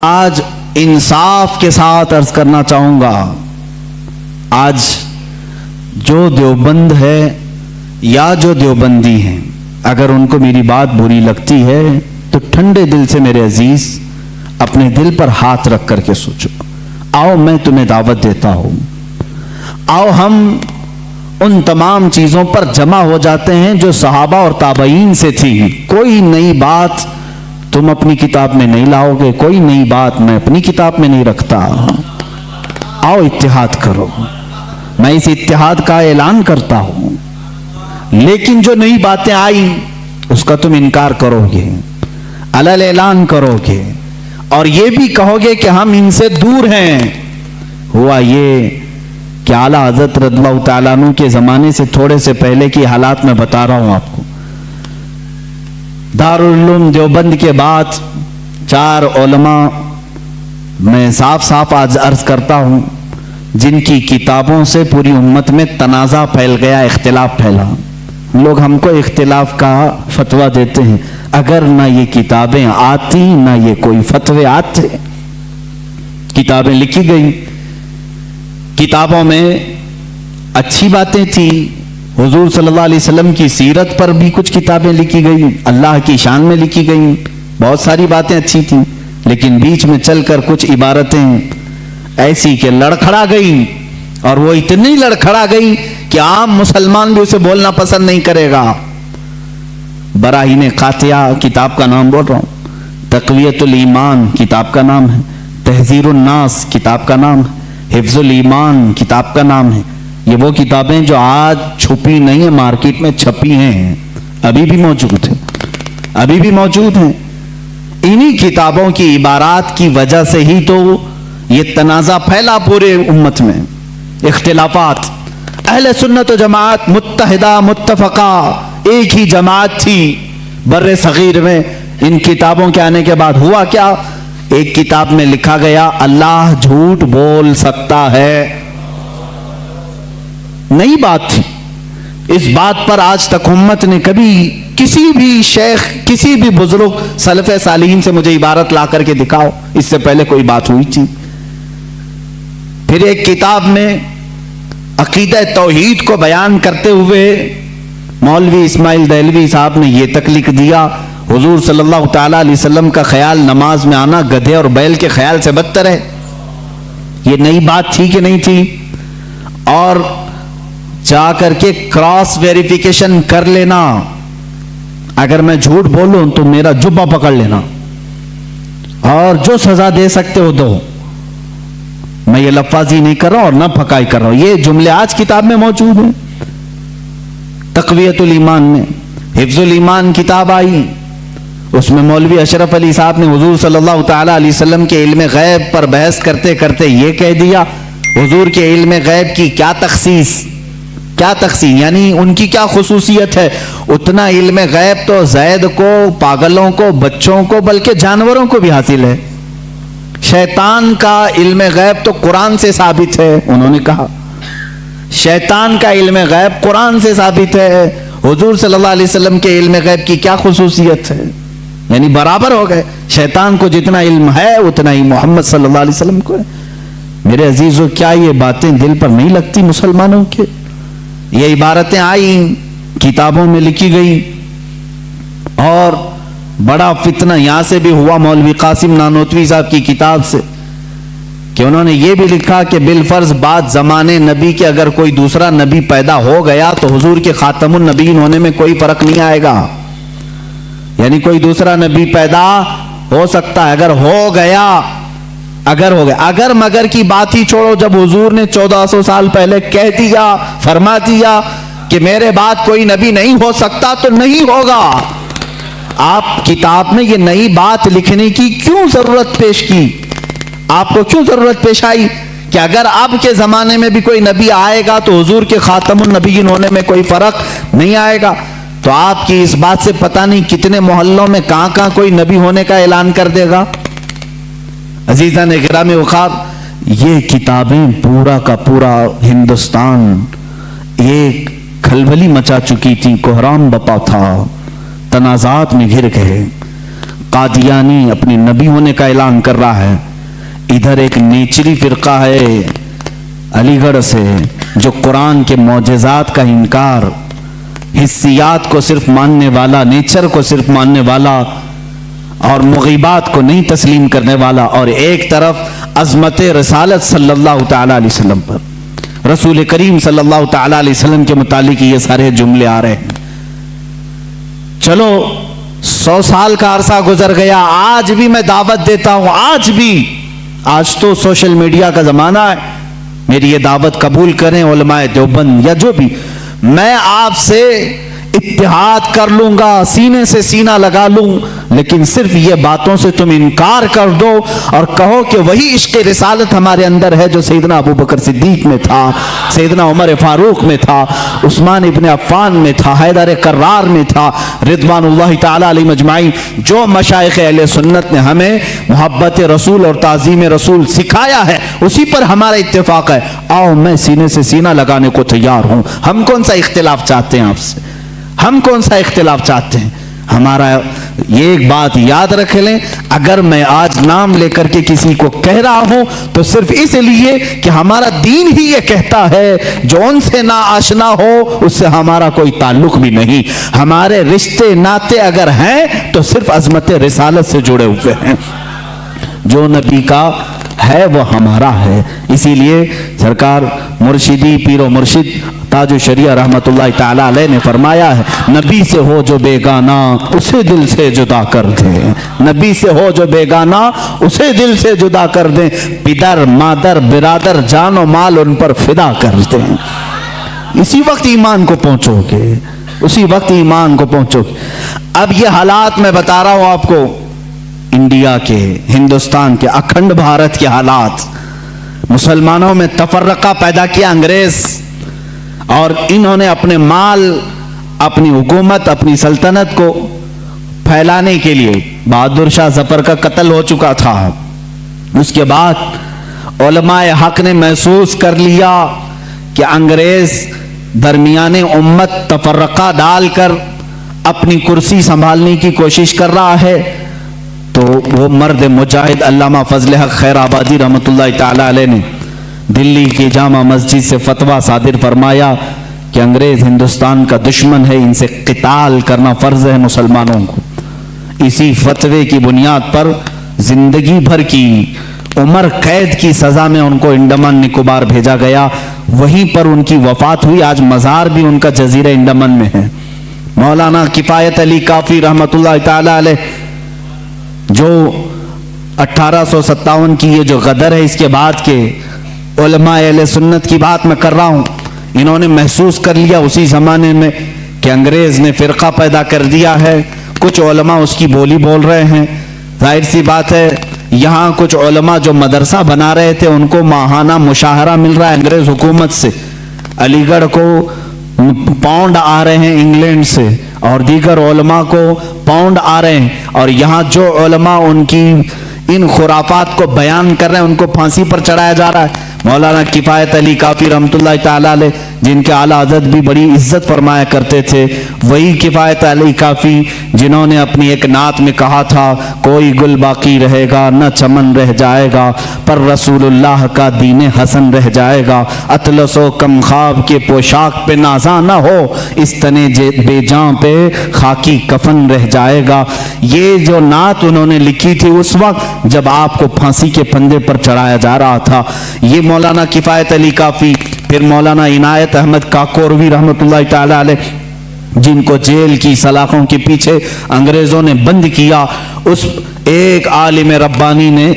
आज इंसाफ के साथ अर्ज करना चाहूंगा, आज जो देवबंद है या जो देवबंदी हैं, अगर उनको मेरी बात बुरी लगती है तो ठंडे दिल से मेरे अजीज अपने दिल पर हाथ रख करके सोचो। आओ मैं तुम्हें दावत देता हूं, आओ हम उन तमाम चीजों पर जमा हो जाते हैं जो सहाबा और ताबईन से थी। कोई नई बात तुम अपनी किताब में नहीं लाओगे, कोई नई बात मैं अपनी किताब में नहीं रखता। आओ इत्तिहाद करो, मैं इस इत्तिहाद का ऐलान करता हूं, लेकिन जो नई बातें आई उसका तुम इनकार करोगे, अलल ऐलान करोगे और ये भी कहोगे कि हम इनसे दूर हैं। हुआ ये कि आला हज़रत रज़ियल्लाहु तआला अन्हु के जमाने से थोड़े से पहले की हालात मैं बता रहा हूं आपको। दारुल उलूम देवबंद के बाद 4 उलमा मैं साफ साफ आज अर्ज करता हूं, जिनकी किताबों से पूरी उम्मत में तनाज़ा फैल गया, इख्तिलाफ फैला। लोग हमको इख्तिलाफ का फतवा देते हैं, अगर ना ये किताबें आती ना ये कोई फतवे आते। किताबें लिखी गई, किताबों में अच्छी बातें थी, हुजूर सल्लल्लाहु अलैहि वसल्लम की सीरत पर भी कुछ किताबें लिखी गई, अल्लाह की शान में लिखी गई, बहुत सारी बातें अच्छी थी। लेकिन बीच में चलकर कुछ इबारतें ऐसी कि लड़खड़ा गई, और वो इतनी लड़खड़ा गई कि आम मुसलमान भी उसे बोलना पसंद नहीं करेगा। बराहीन कातिया किताब का नाम बोल रहा हूं, तक़वियतुल ईमान किताब का नाम है, तहज़ीरुन नास किताब का नाम है, हिफ्ज़ुल ईमान किताब का नाम है। ये वो किताबें जो आज छुपी नहीं है, मार्केट में छपी हैं, अभी भी मौजूद है, अभी भी मौजूद हैं। इन्हीं किताबों की इबारात की वजह से ही तो ये तनाज़ा फैला पूरे उम्मत में, इख्तिलाफात। अहले सुन्नत व जमात मुत्तहिदा मुत्तफका एक ही जमात थी बर्रे सगीर में। इन किताबों के आने के बाद हुआ क्या, एक किताब में लिखा गया अल्लाह झूठ बोल सकता है, नई बात थी। इस बात पर आज तक उम्मत ने कभी किसी भी शेख, किसी भी बुजुर्ग सलफ़े सालिहीन से मुझे इबारत ला करके दिखाओ, इससे पहले कोई बात हुई थी। फिर एक किताब में अकीदा तौहीद को बयान करते हुए मौलवी इस्माइल देहलवी साहब ने यह तक लिख दिया, हुजूर सल्लल्लाहु तआला अलैहि वसल्लम का ख्याल नमाज में आना गधे और बैल के ख्याल से बदतर है। ये नई बात थी कि नहीं थी? और जा करके क्रॉस वेरिफिकेशन कर लेना, अगर मैं झूठ बोलूं तो मेरा जुब्बा पकड़ लेना और जो सजा दे सकते हो दो। मैं ये लफ्ज़ी नहीं कर रहा और ना फकाई कर रहा हूं, ये जुमले आज किताब में मौजूद हैं। तक़वियतुल ईमान में हिफ्ज़ुल ईमान किताब आई, उसमें मौलवी अशरफ अली साहब ने हुजूर सल्लल्लाहु तआला अलैहि वसल्लम के इल्म गैब पर बहस करते करते ये कह दिया, हुजूर के इल्म गैब की क्या तखसीस, क्या तकसीम यानी उनकी क्या खुसूसियत है। उतना इल्म गैब तो ज़ैद को, पागलों को, बच्चों को, बल्कि जानवरों को भी हासिल है। शैतान का इल्म गैब तो कुरान से साबित है, उन्होंने कहा शैतान का इल्म गैब कुरान से साबित है। हुजूर सल्लल्लाहु अलैहि वसल्लम के इल्म गैब की क्या खुसूसियत है, यानी बराबर हो गए। शैतान को जितना इल्म है उतना ही मोहम्मद सल्लल्लाहु अलैहि वसल्लम को है। मेरे अजीजों, क्या ये बातें दिल पर नहीं लगती मुसलमानों के? ये इबारतें आई, किताबों में लिखी गई, और बड़ा फितना यहां से भी हुआ मौलवी कासिम नानोतवी साहब की किताब से, कि उन्होंने ये भी लिखा कि बिलफर्ज बाद जमाने नबी के अगर कोई दूसरा नबी पैदा हो गया तो हुजूर के खातमुन नबीन होने में कोई फर्क नहीं आएगा। यानी कोई दूसरा नबी पैदा हो सकता है, अगर हो गया, अगर हो गया, अगर मगर की बात ही छोड़ो। जब हुजूर ने 1400 साल पहले कह दिया, फरमा दिया कि मेरे बाद कोई नबी नहीं हो सकता, तो नहीं होगा। आप किताब में ये नई बात लिखने की क्यों जरूरत पेश की? आपको क्यों जरूरत पेश आई कि अगर अब के जमाने में भी कोई नबी आएगा तो हुजूर के खातमुन नबीयीन होने में कोई फर्क नहीं आएगा? तो आपकी इस बात से पता नहीं कितने मोहल्लों में कहां कहां कोई नबी होने का ऐलान कर देगा। अजीज़ान गिरामी वक़ार, ये किताबें पूरा का पूरा हिंदुस्तान एक खलबली मचा चुकी थी, कोहराम बपा था, तनाज़ात में घिर गए। कादियानी अपने नबी होने का ऐलान कर रहा है, इधर एक नेचरी फिरका है अलीगढ़ से जो कुरान के मौजज़ात का इनकार, हिस्सियात को सिर्फ मानने वाला, नेचर को सिर्फ मानने वाला और मुग़ीबात को नहीं तस्लीम करने वाला, और एक तरफ अज़मत रसालत सल्लल्लाहु ताला अलैहि वसल्लम पर, रसूल करीम सल्लल्लाहु ताला अलैहि वसल्लम के मुतालिक ये सारे जुमले आ रहे हैं। चलो 100 साल का अरसा गुजर गया, आज भी मैं दावत देता हूं, आज भी, आज तो सोशल मीडिया का जमाना है, मेरी ये दावत कबूल करें उलमाए देवबंद या जो भी, मैं आपसे इत्तिहाद कर लूंगा, सीने से सीना लगा लूं, लेकिन सिर्फ ये बातों से तुम इनकार कर दो और कहो कि वही इश्क़ रिसालत हमारे अंदर है जो सैयदना अबू बकर सिद्दीक में था, सैयदना उमर फारूक में था, उस्मान इब्न अफ़्फ़ान में था, हैदर कर्रार में था, रिज़वानुल्लाहि ताला अलैहिम अजमाइन। जो मशाइख़ अहले सुन्नत ने हमें मोहब्बत रसूल और ताज़ीम रसूल सिखाया है, उसी पर हमारा इत्तेफाक है। आओ, मैं सीने से सीना लगाने को तैयार हूं। हम कौन सा इख्तिलाफ चाहते हैं आपसे? हम कौन सा इख्तिलाफ चाहते हैं? हमारा ये एक बात याद रख लें, अगर मैं आज नाम लेकर के किसी को कह रहा हूं तो सिर्फ इसलिए कि हमारा दीन ही ये कहता है, जो उनसे ना आशना हो उससे हमारा कोई ताल्लुक भी नहीं। हमारे रिश्ते नाते अगर हैं तो सिर्फ अज़मत रिसालत से जुड़े हुए हैं, जो नबी का है वो हमारा है। इसीलिए सरकार मुर्शिदी पीरो मुर्शिद ताजो शरिया रहमतुल्लाह ताला अलैह ने फरमाया है, नबी से हो जो बेगाना उसे दिल से जुदा कर दे, नबी से हो जो बेगाना उसे दिल से जुदा कर दे, पिदर मादर बिरादर जानो माल उन पर फिदा कर दे। इसी वक्त ईमान को पहुंचोगे, उसी वक्त ईमान को पहुंचोगे। अब ये हालात मैं बता रहा हूं आपको, इंडिया के, हिंदुस्तान के, अखंड भारत के हालात, मुसलमानों में तफर्रका पैदा किया अंग्रेज, और इन्होंने अपने माल, अपनी हुकूमत, अपनी सल्तनत को फैलाने के लिए, बहादुर शाह जफर का कत्ल हो चुका था, उसके बाद उलमाए हक ने महसूस कर लिया कि अंग्रेज दरमियाने उम्मत तफर्रका डालकर अपनी कुर्सी संभालने की कोशिश कर रहा है। तो वो मर्द मुजाहिद अल्लामा फजल हक खैर आबादी रहमतुल्लाह ताला अलैह ने दिल्ली की जामा मस्जिद से फतवा सादिर फरमाया कि अंग्रेज हिंदुस्तान का दुश्मन है, इनसे क़िताल करना फ़र्ज है मुसलमानों को। इसी फतवे की बुनियाद पर जिंदगी भर की उम्र कैद की सज़ा में उनको अंडमान निकोबार भेजा गया, वहीं पर उनकी वफात हुई। आज मज़ार भी उनका जजीरा अंडमान में है। मौलाना किफ़ायत अली काफ़ी रहमतुल्लाह ताला अलैह, जो 1857 की ये जो गदर है, इसके बाद के उलमाए अहले सुन्नत की बात मैं कर रहा हूँ, इन्होंने महसूस कर लिया उसी ज़माने में कि अंग्रेज़ ने फ़िरका पैदा कर दिया है, कुछ उलमा उसकी बोली बोल रहे हैं। जाहिर सी बात है, यहाँ कुछ उलमा जो मदरसा बना रहे थे उनको माहाना मुशाहरा मिल रहा है अंग्रेज़ हुकूमत से, अलीगढ़ को पाउंड आ रहे हैं इंग्लैंड से, और दीगर उलमा को पाउंड आ रहे हैं, और यहाँ जो उलमा उनकी इन खुराफात को बयान कर रहे हैं उनको फांसी पर चढ़ाया जा रहा है। मौलाना किफ़ायत अली काफ़ी रहमतुल्लाह ताला अलैह, जिनके आला हज़रत भी बड़ी इज्जत फरमाया करते थे, वही किफ़ायत अली काफ़ी जिन्होंने अपनी एक नात में कहा था, कोई गुल बाकी रहेगा न चमन रह जाएगा, पर रसूलुल्लाह का दीन हसन रह जाएगा, अतलसो कम ख्वाब के पोशाक पे नाजा न हो, इस तने बेजां पे खाकी कफन रह जाएगा। ये जो नात उन्होंने लिखी थी उस वक्त जब आपको फांसी के फंदे पर चढ़ाया जा रहा था। ये मौलाना किफ़ायत अली काफ़ी, फिर मौलाना इनायत अहमद काकोरवी रहमतुल्लाह ताला अलैह, जिनको जेल की सलाखों के पीछे अंग्रेजों ने बंद किया, उस एक आलिम रब्बानी ने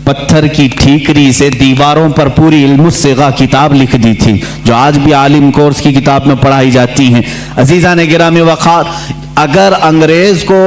पत्थर की ठीकरी से दीवारों पर पूरी इल्मुस्सिगा किताब लिख दी थी, जो आज भी आलिम कोर्स की किताब में पढ़ाई जाती हैं। अजीज़ान गिरामी वक़ार, अगर अंग्रेज को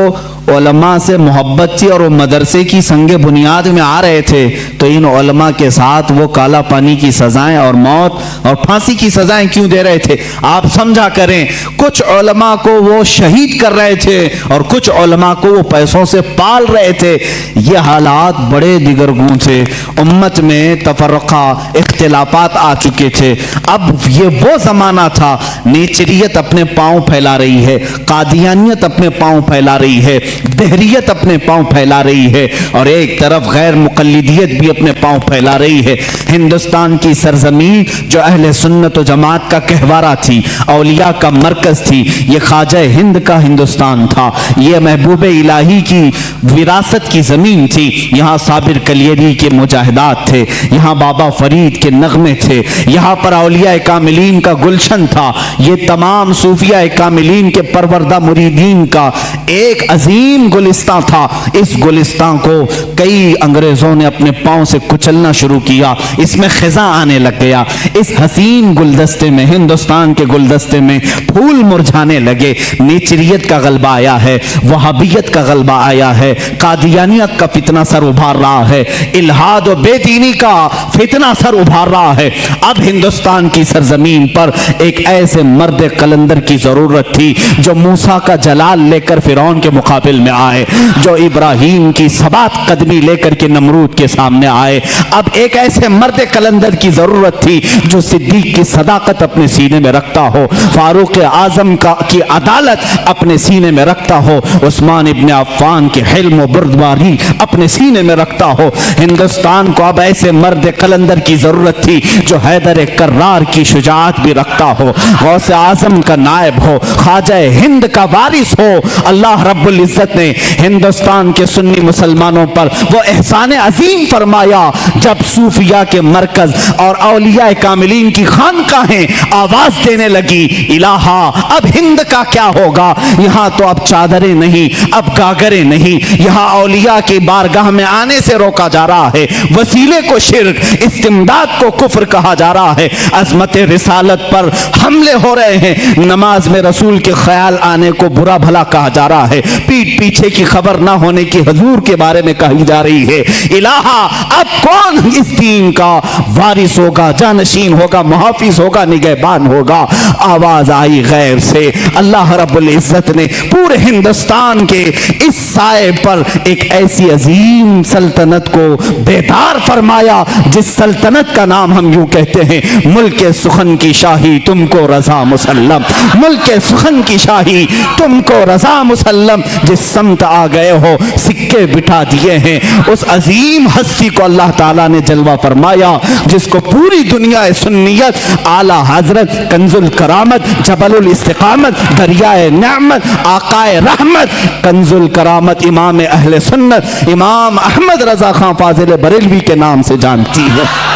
उलमा से मोहब्बत थी और वो मदरसे की संगे बुनियाद में आ रहे थे, तो इन उलमा के साथ वो काला पानी की सजाएं और मौत और फांसी की सजाएं क्यों दे रहे थे? आप समझा करें, कुछ उलमा को वो शहीद कर रहे थे और कुछ उलमा को वो पैसों से पाल रहे थे। ये हालात बड़े दिगरगूं थे, उम्मत में तफर्रका इख्तिलाफात आ चुके थे। अब ये वो जमाना था, नेचरियत अपने पांव फैला रही है, कादियानियत अपने पांव फैला रही है, दहरियत अपने पांव फैला रही है, और एक तरफ गैर मुकल्लिदियत भी अपने पांव फैला रही है। हिंदुस्तान की सरजमीन जो अहले सुन्नत व जमात का कहवारा थी, औलिया का मरकज थी, ये ख्वाजा हिंद का हिंदुस्तान था, ये महबूब इलाही की विरासत की जमीन थी। यहाँ साबिर कलियरी के मुजाहिदात थे, यहाँ बाबा फरीद के नगमे थे, यहाँ पर औलिया कामिलीन का गुलशन था, ये तमाम सूफिया कामिलीन के परवरदा मुरीदीन का एक अजीम गुलिस्तां था। इस गुलिस्तां को कई अंग्रेजों ने अपने पांव से कुचलना शुरू किया, इसमें खिजा आने लग गया। इस हसीन गुलदस्ते में, हिंदुस्तान के गुलदस्ते में फूल मुरझाने लगे। नेचरियत का गलबा आया है, वहाबियत का गलबा आया है, कादियानियत का फितना सर उभार रहा है, इल्हाद और बेदीनी का फितना सर उभार रहा है। अब हिंदुस्तान की सरजमीन पर एक ऐसे मर्द कलंदर की जरूरत थी जो मूसा का जलाल लेकर फिरौन के मुकाबिल में आए, जो इब्राहिम की सबात कदमी लेकर के नमरूद के सामने आए। अब एक ऐसे मर्द कलंदर की जरूरत थी जो सिद्दीक की सदाकत अपने सीने में रखता हो, फारूक आजम की अदालत अपने सीने में रखता हो, उस्मान इब्ने अफ़्फ़ान के हिल्म व बुर्दबारी अपने सीने में रखता हो। हिंदुस्तान को अब ऐसे मर्द कलंदर की जरूरत थी जो हैदर कर्रार की शुजाअत भी रखता हो, गौसे आजम का नायब हो, ख्वाजा हिंद का वारिस हो। अल्लाह रब्बुल इज्जत ने हिंदुस्तान के सुन्नी मुसलमानों पर वो एहसान अजीम फरमाया जब सूफिया के मरकज और औलिया कामिलीन की खानकाहें आवाज देने लगी, इलाहा अब हिंद का क्या होगा। यहाँ तो अब चादरें नहीं, अब गागरें नहीं, यहाँ औलिया की बारगाह में आने से रोका जा रहा है, वसीले को शिर्क, इस्तिमदाद को कुफ्र कहा जा रहा है, अजमत रिसालत पर हमले हो रहे हैं, नमाज में रसूल के ख्याल आने को बुरा भला कहा जा रहा है, पीठ पीछे की खबर ना होने की हजूर के बारे में कही जा रही है। इलाहा अब कौन इस दीन का वारिस होगा, जानशीन होगा, मुहाफिज होगा, निगहबान होगा। आवाज आई गैर से, अल्लाह रब्बुल इज्जत ने पूरे हिंदुस्तान के इस साए पर एक ऐसी अजीम सल्तनत को बेदार फरमाया जिस सल्तनत का नाम हम यूं कहते हैं, मुल्क सुखन की शाही तुमको रजा मुसल्लम, मुल्क सुखन की शाही तुमको रजा मुसल्लम। जिस समत आ गए हो सिक्के बिठा दिए हैं, उस अजीम हस्ती को अल्लाह ताला ने जलवा फरमाया जिसको पूरी दुनिया सुन्नियत, आला हजरत, कंजुल करामत, जबलुल इस्तिकामत, दरियाए नेमत, आकाए रहमत, कंजुल करामत, इमाम अहले सुन्नत, इमाम अहमद रजा खां फाजिल बरेलवी के नाम से जानती है।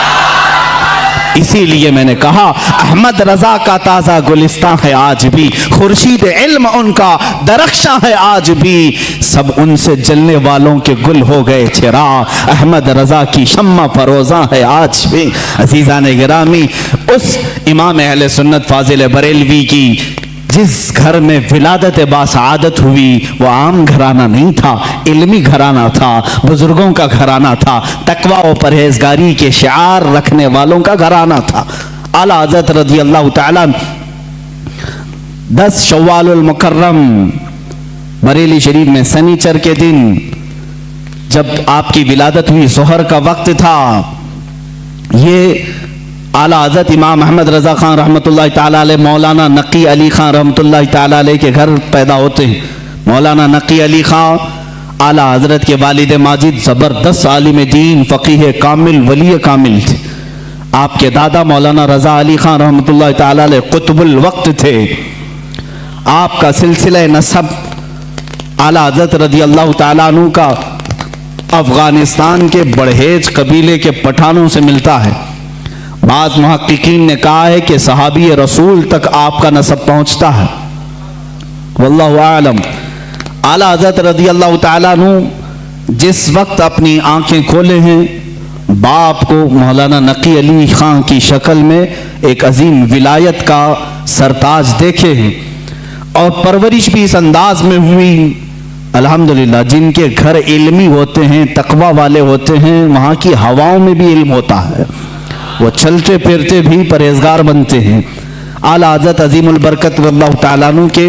इसीलिए मैंने कहा अहमद रजा का ताजा गुलिस्तां है आज भी, खुर्शीद इल्म उनका दरख्शां है आज भी, सब उनसे जलने वालों के गुल हो गए चिराग, अहमद रजा की शम्मा फरोजा है आज भी। अजीजान गिरामी, उस इमाम अहले सुन्नत फाजिल बरेलवी की जिस घर में विलादत बासआदत हुई वो आम घराना नहीं था, इल्मी घराना था, बुजुर्गों का घराना था, तकवा और परहेजगारी के शिआर रखने वालों का घराना था। आला हज़रत रज़ी अल्लाह ताला 10 शव्वालुल मुकर्रम बरेली शरीफ में शनिचर के दिन जब आपकी विलादत हुई, जोहर का वक्त था, ये आला हज़रत इमाम अहमद रज़ा खान रहमतुल्लाह ताला अलैह मौलाना नकी अली खान रहमतुल्लाह ताला अलैह के घर पैदा होते हैं। मौलाना नकी अली खान आला हज़रत के वालिद माजिद ज़बरदस्त आलिम दीन, फ़क़ीह कामिल, वली कामिल थे। आपके दादा मौलाना रज़ा अली खान रहमतुल्लाह ताला अलैह कुतुबुल वक्त थे। आपका सिलसिला नसब आला हज़रत रज़ी अल्लाह ताला अन्हु का अफ़गानिस्तान के बड़हेज कबीले के पठानों से मिलता है। बाज़ मुहक्किकीन ने कहा है कि सहाबी रसूल तक आपका नसब पहुंचता है, वल्लाहु आलम। आला हज़रत रज़ी अल्लाह ताला अन्हु जिस वक्त अपनी आंखें खोले हैं, बाप को मौलाना नकी अली खां की शक्ल में एक अजीम विलायत का सरताज देखे हैं और परवरिश भी इस अंदाज में हुई। अल्हम्दुलिल्लाह, जिनके घर इल्मी होते हैं, तकवा वाले होते हैं, वहाँ की हवाओं में भी इल्म होता है, वो चलते फिरते भी परहेजगार बनते हैं। आला हज़रत अजीमुल बरकत रज़ियल्लाहु ताला अन्हु के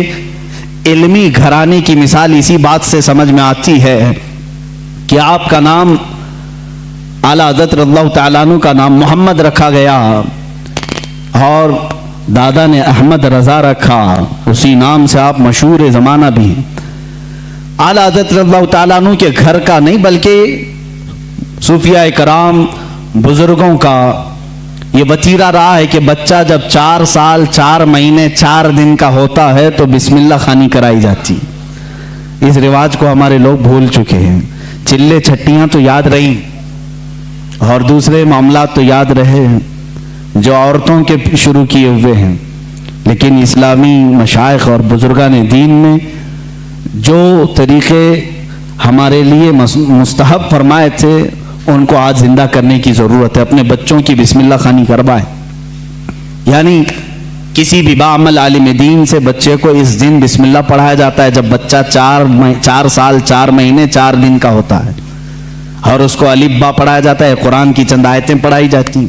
इल्मी घराने की मिसाल इसी बात से समझ में आती है कि आपका नाम आला हज़रत रज़ियल्लाहु ताला अन्हु का नाम मोहम्मद रखा गया और दादा ने अहमद रज़ा रखा, उसी नाम से आप मशहूर ज़माना भी हैं। आला हज़रत रज़ियल्लाहु ताला अन्हु के घर का नहीं बल्कि सूफिया कराम बुजुर्गों का ये वतीरा रहा है कि बच्चा जब 4 साल 4 महीने 4 दिन का होता है तो बिस्मिल्लाह खानी कराई जाती। इस रिवाज को हमारे लोग भूल चुके हैं। चिल्ले छट्टियां तो याद रही और दूसरे मामला तो याद रहे जो औरतों के शुरू किए हुए हैं, लेकिन इस्लामी मशाइख और बुजुर्गान दीन ने जो तरीके हमारे लिए मुस्तहब फरमाए थे उनको आज जिंदा करने की ज़रूरत है। अपने बच्चों की बिस्मिल्लाह खानी करवाएं, यानी किसी भी बाअमल आलिम दीन से बच्चे को इस दिन बिस्मिल्लाह पढ़ाया जाता है जब बच्चा 4 साल 4 महीने 4 दिन का होता है, और उसको अलिफ बा पढ़ाया जाता है, कुरान की चंद आयतें पढ़ाई जाती।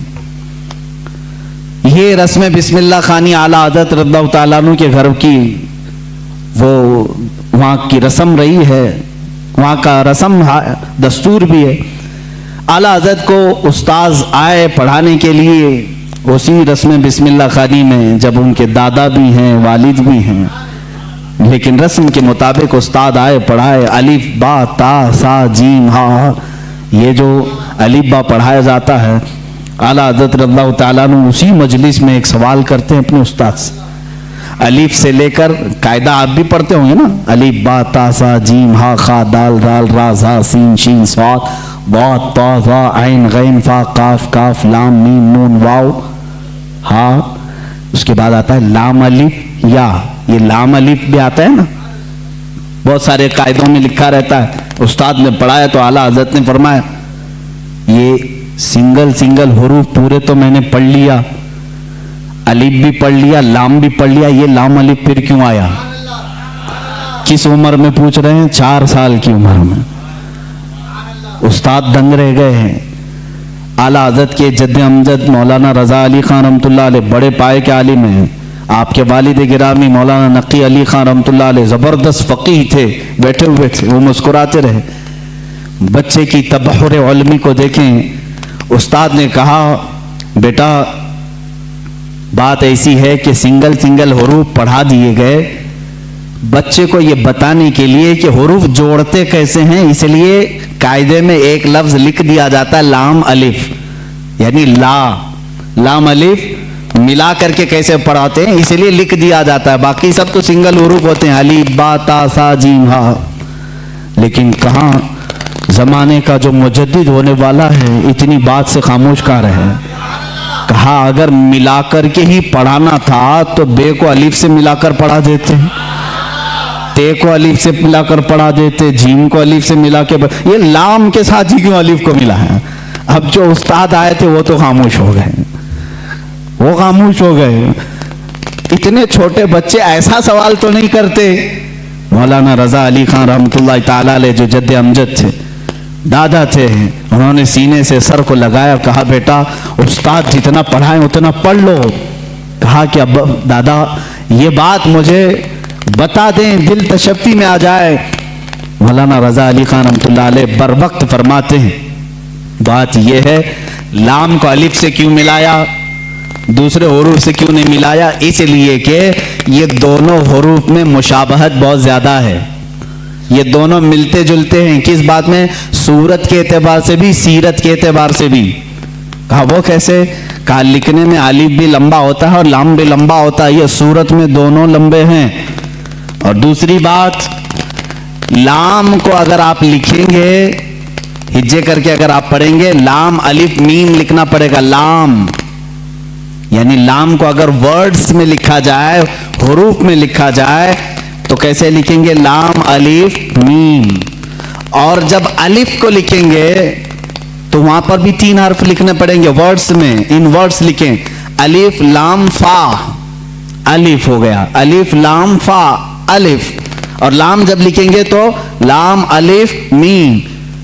ये रस्म बिस्मिल्लाह खानी आला हज़रत रज़ियल्लाहु ताला अन्हु के घर की वो वहाँ की रस्म रही है, वहाँ का रस्म दस्तूर भी है। आला हज़रत को उस्ताज आए पढ़ाने के लिए उसी रस्म बिस्मिल्लाह खानी में, जब उनके दादा भी हैं वालिद भी हैं, लेकिन रस्म के मुताबिक उस्ताद आए पढ़ाए। अलिफ बा ता सा जीम हा, ये जो अलिफ बा पढ़ाया जाता है, आला हज़रत रज़ियल्लाहु ताला अन्हु उसी मजलिस में एक सवाल करते हैं अपने उस्ताद से। अलिफ से लेकर कायदा आप भी पढ़ते होंगे ना, अलिफ बा ता सा जीम हा खा दाल दाल रा झा सीन शीन स्वाद बहुत ता ज़ा ऐन गैन फा काफ काफ लाम मीम नून वाव हा, उसके बाद आता है लाम अलिफ या, ये लाम अलिफ भी आता है ना, बहुत सारे कायदों में लिखा रहता है। उस्ताद ने पढ़ाया तो आला हज़रत ने फरमाया ये सिंगल हुरूफ पूरे तो मैंने पढ़ लिया, अलिफ भी पढ़ लिया, लाम भी पढ़ लिया, ये लाम अलिफ फिर क्यों आया? किस उम्र में पूछ रहे हैं? 4 साल की उम्र में। उस्ताद दंग रह गए हैं। आला हज़रत के जद्द अमजद मौलाना रज़ा अली खान रहमतुल्लाह अलैह बड़े पाए के आलिम हैं। आपके वालिद गिरामी मौलाना नकी अली खान रहमतुल्लाह अलैह ज़बरदस्त फ़क़ीह थे, बैठे हुए थे, वो मुस्कुराते रहे। बच्चे की तबहुर उल्मी को देखें। उस्ताद ने कहा बेटा बात ऐसी है कि सिंगल हुरूफ पढ़ा दिए गए बच्चे को ये बताने के लिए कि हुरूफ जोड़ते कैसे हैं, इसलिए कायदे में एक लफ्ज लिख दिया जाता है लाम अलिफ, यानी लाम अलिफ मिला करके कैसे पढ़ाते हैं इसलिए लिख दिया जाता है, बाकी सब तो सिंगल हुरूफ होते हैं, अलिफ बा ता सा जीम हा। लेकिन कहाँ जमाने का जो मुजद्दिद होने वाला है इतनी बात से खामोश कहाँ रहे। कहा अगर मिलाकर के ही पढ़ाना था तो बे को अलिफ से मिलाकर पढ़ा देते, ते को अलिफ से मिलाकर पढ़ा देते, जीम को अलिफ से मिला के, ये लाम के साथ ही क्यों अलिफ को मिला है? अब जो उस्ताद आए थे वो तो खामोश हो गए, वो खामोश हो गए। इतने छोटे बच्चे ऐसा सवाल तो नहीं करते। मौलाना रज़ा अली खान रहमतुल्लाह ताला अलैह जो जद्द अमजद थे, दादा थे, उन्होंने सीने से सर को लगाया, कहा बेटा उस्ताद जितना पढ़ाए उतना पढ़ लो। कहा कि अब दादा ये बात मुझे बता दें, दिल तशफ्फी में आ जाए। मौलाना रज़ा अली खान रहमतुल्लाह अलैह बर वक्त फरमाते हैं बात यह है लाम को अलिफ से क्यों मिलाया, दूसरे हुरूफ से क्यों नहीं मिलाया? इसलिए कि ये दोनों हुरूफ में मुशाबहत बहुत ज्यादा है, ये दोनों मिलते जुलते हैं। किस बात में? सूरत के एतबार से भी, सीरत के एतबार से भी। कहा वो कैसे? कहा लिखने में अलिफ भी लंबा होता है और लाम भी लंबा होता है, ये सूरत में दोनों लंबे हैं। और दूसरी बात, लाम को अगर आप लिखेंगे हिज्जे करके, अगर आप पढ़ेंगे लाम अलिफ मीम लिखना पड़ेगा, लाम यानी लाम को अगर वर्ड्स में लिखा जाए, हुरूफ में लिखा जाए तो कैसे लिखेंगे? लाम अलिफ मीम। और जब अलिफ को लिखेंगे तो वहां पर भी 3 हर्फ लिखने पड़ेंगे वर्ड्स में, इन वर्ड्स लिखें, अलिफ लाम फा, अलिफ हो गया, अलिफ लाम फा अलिफ। और लाम जब लिखेंगे तो लाम अलिफ मीम,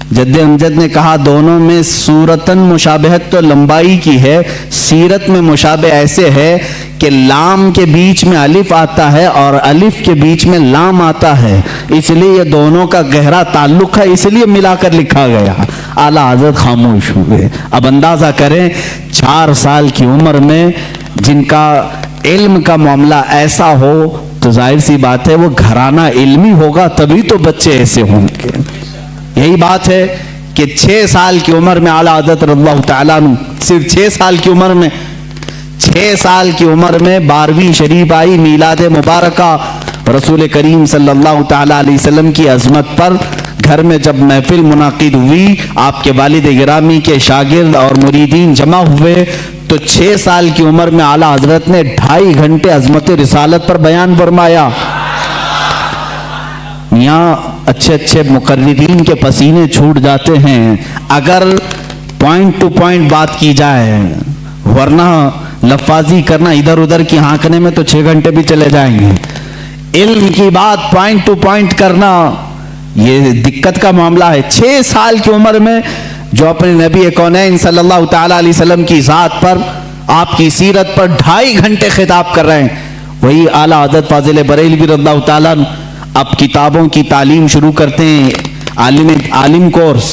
जद्दे अमजद ने कहा दोनों में सूरतन मुशाबहत तो लंबाई की है, सीरत में मुशाबह ऐसे है कि लाम के बीच में अलिफ आता है और अलिफ के बीच में लाम आता है, इसलिए ये दोनों का गहरा ताल्लुक है, इसलिए मिलाकर लिखा गया। आला हज़रत खामोश हुए। अब अंदाजा करें 4 साल की उम्र में जिनका इल्म का मामला ऐसा हो तो जाहिर सी बात है वो घराना इल्मी होगा, तभी तो बच्चे ऐसे होंगे। यही बात है कि 6 साल की उम्र में आला हज़रत रज़ियल्लाहु तआला अन्हु, सिर्फ 6 साल की उम्र में, 6 साल की उम्र में 12वीं शरीफ आई, मीलाद मुबारका रसूल करीम सल्लल्लाहु तआला अलैहि वसल्लम की अजमत पर घर में जब महफिल मुनाकिद हुई, आपके वालिद गिरामी के शागिर्द और मुरीदीन जमा हुए, तो 6 साल की उम्र में आला हजरत ने 2.5 घंटे अजमत रिसालत पर बयान फरमाया। यहाँ अच्छे अच्छे मुकर्रिरीन के पसीने छूट जाते हैं अगर पॉइंट टू पॉइंट बात की जाए, वरना लफाजी करना इधर उधर की हाँकने में तो 6 घंटे भी चले जाएंगे। इल्म की बात पॉइंट टू पॉइंट करना ये दिक्कत का मामला है। 6 साल की उम्र में जो अपने नबी कौनैन सल्लल्लाहु ताला अलैहि वसल्लम की ज़ात पर, आपकी सीरत पर 2.5 घंटे खिताब कर रहे हैं, वही आला हज़रत फाजिल बरेलवी रज़ियल्लाहु ताला अब किताबों की तालीम शुरू करते हैं, आलिम कोर्स।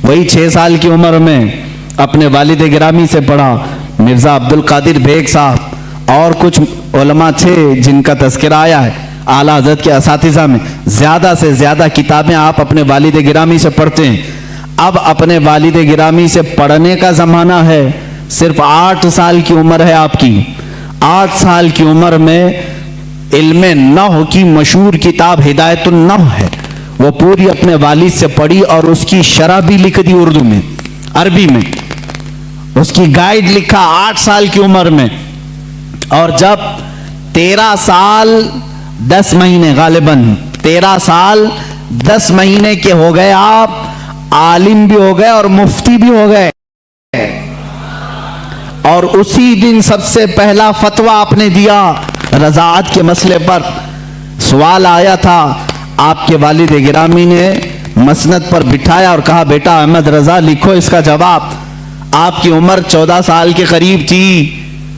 वही 6 साल की उम्र में अपने वालिद गिरामी से पढ़ा, मिर्ज़ा अब्दुल कादिर बेग साहब और कुछ उलमा थे जिनका तज़किरा आया है आला हज़रत के असातिज़ा में। ज़्यादा से ज़्यादा किताबें आप अपने वालिद गिरामी से पढ़ते हैं। अब अपने वालिद गिरामी से पढ़ने का ज़माना है। सिर्फ 8 साल की उम्र है आपकी। 8 साल की उम्र में इल्मे नहव की मशहूर किताब हिदायतुन नहव है, वो पूरी अपने वालिद से पढ़ी और उसकी शरह भी लिख दी उर्दू में, अरबी में, उसकी गाइड लिखा 8 साल की उम्र में। और जब 13 साल 10 महीने, गालिबन 13 साल 10 महीने के हो गए, आप आलिम भी हो गए और मुफ्ती भी हो गए। और उसी दिन सबसे पहला फतवा आपने दिया रज़ाअत के मसले पर। सवाल आया था, आपके वालिद गिरामी ने मसनद पर बिठाया और कहा बेटा अहमद रजा लिखो इसका जवाब। आपकी उम्र 14 साल के करीब थी,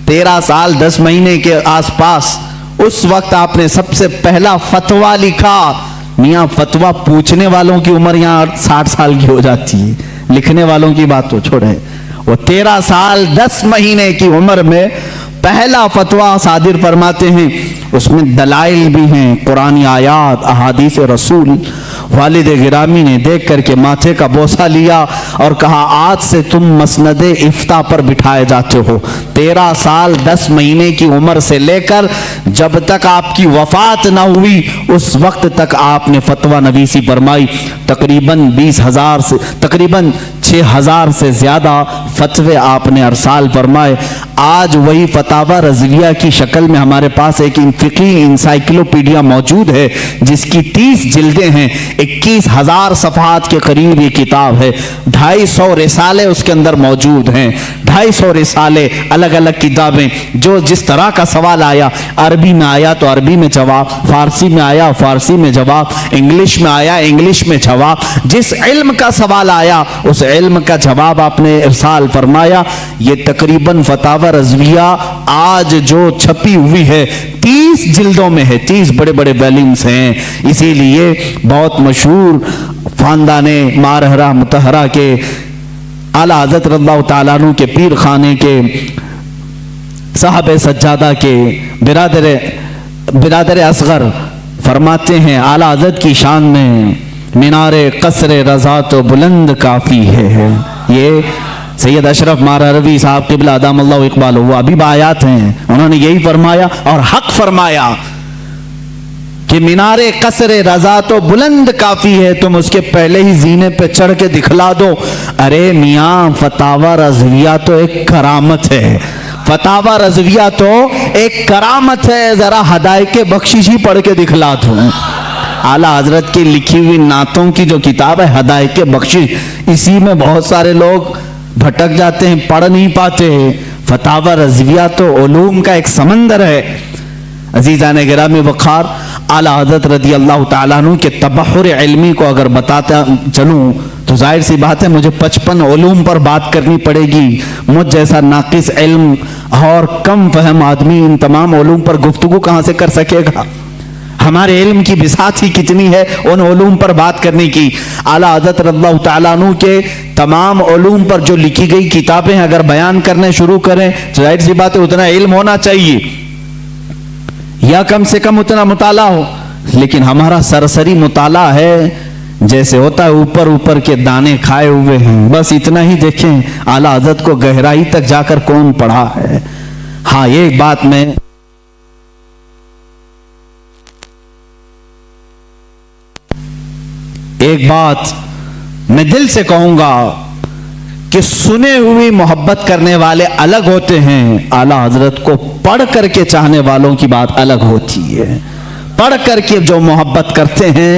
13 साल 10 महीने के आसपास। उस वक्त आपने सबसे पहला फतवा लिखा। मियाँ फतवा पूछने वालों की उम्र यहाँ 60 साल की हो जाती है, लिखने वालों की बात तो छोड़े। वो 13 साल 10 महीने की उम्र में पहला फतवा सादिर फरमाते हैं। उसमें दलाइल भी हैं, कुरानी आयात, अहादीस रसूल। वालिद गिरामी ने देख करके माथे का बोसा लिया और कहा आज से तुम मसनद इफ्ता पर बिठाए जाते हो। 13 साल 10 महीने की उम्र से लेकर जब तक आपकी वफात ना हुई उस वक्त तक आपने फतवा नवीसी फरमाई। तकरीबन 20,000 से तकरीबन 6,000 से ज्यादा फतवे आपने हर साल फरमाए। आज वही फतावा रज़विया की शक्ल में हमारे पास एक फिक़ी इंसाइक्लोपीडिया मौजूद है जिसकी 30 जिल्दें हैं, 21,000 सफ़हात के करीब ये किताब है। 250 रिसाले उसके अंदर मौजूद हैं, 250 रिसाले, अलग अलग किताबें। जो जिस तरह का सवाल आया, अरबी में आया तो अरबी में जवाब, फारसी में आया फारसी में जवाब, इंग्लिश में आया इंग्लिश में जवाब। जिस इल्म का सवाल आया उस इल्म का जवाब आपने इरसाल फरमाया। ये तकरीबन फतावा रज़विया आज जो छपी हुई है 30 जिल्दों में है, 30 बड़े बड़े वॉल्यूम्स हैं। इसीलिए बहुत मशहूर खानदाने मारहरा मुतहरा के आला हज़रत रज़ियल्लाहु ताला अन्हु के पीर खाने के साहब सज्जादा के बिरादर असगर फरमाते हैं आला हज़रत की शान में मीनारे कसरे रज़ा तो बुलंद काफ़ी है। ये सैयद अशरफ मारहरवी साहब क़िबला अदामल्लाहु इक़बाल वो अभी बायात हैं, उन्होंने यही फरमाया और हक फरमाया कि मीनारे कसरे रज़ा तो बुलंद काफ़ी है, तुम उसके पहले ही जीने पे चढ़ के दिखला दो। अरे मियाँ फतावा रज़विया तो एक करामत है, फतावा रज़विया तो एक करामत है, जरा हदायके बख्शिश ही पढ़ के दिखला दूं। आला हजरत की लिखी हुई नातों की जो किताब है हदायके बख्शिश, इसी में बहुत सारे लोग भटक जाते हैं, पढ़ नहीं पाते हैं। फतावा रज़विया तो उलूम का एक समंदर है। अजीज़ान गिरामी वक़ार, आला हज़रत रज़ियल्लाहु ताला अन्हु के तबहुर इल्मी को अगर बताता चलूँ तो जाहिर सी बात है मुझे 55 उलूम पर बात करनी पड़ेगी। मुझ जैसा नाकिस इल्म और कम फहम आदमी इन तमाम उलूम पर गुफ्तगू कहां से कर सकेगा? हमारे इल्म की बिसात ही कितनी है उन उलूम पर बात करने की। आला हज़रत रज़ियल्लाहु तआला अन्हु के तमाम उलूम पर जो लिखी गई किताबें अगर बयान करने शुरू करें तो जाहिर सी बात है उतना इल्म होना चाहिए या कम से कम उतना मुताला हो। लेकिन हमारा सरसरी मुताला है जैसे होता है ऊपर ऊपर के दाने खाए हुए हैं, बस इतना ही देखें। आला हज़रत को गहराई तक जाकर कौन पढ़ा है? हाँ, एक बात मैं दिल से कहूंगा कि सुने हुई मोहब्बत करने वाले अलग होते हैं, आला हज़रत को पढ़ करके चाहने वालों की बात अलग होती है। पढ़ करके जो मोहब्बत करते हैं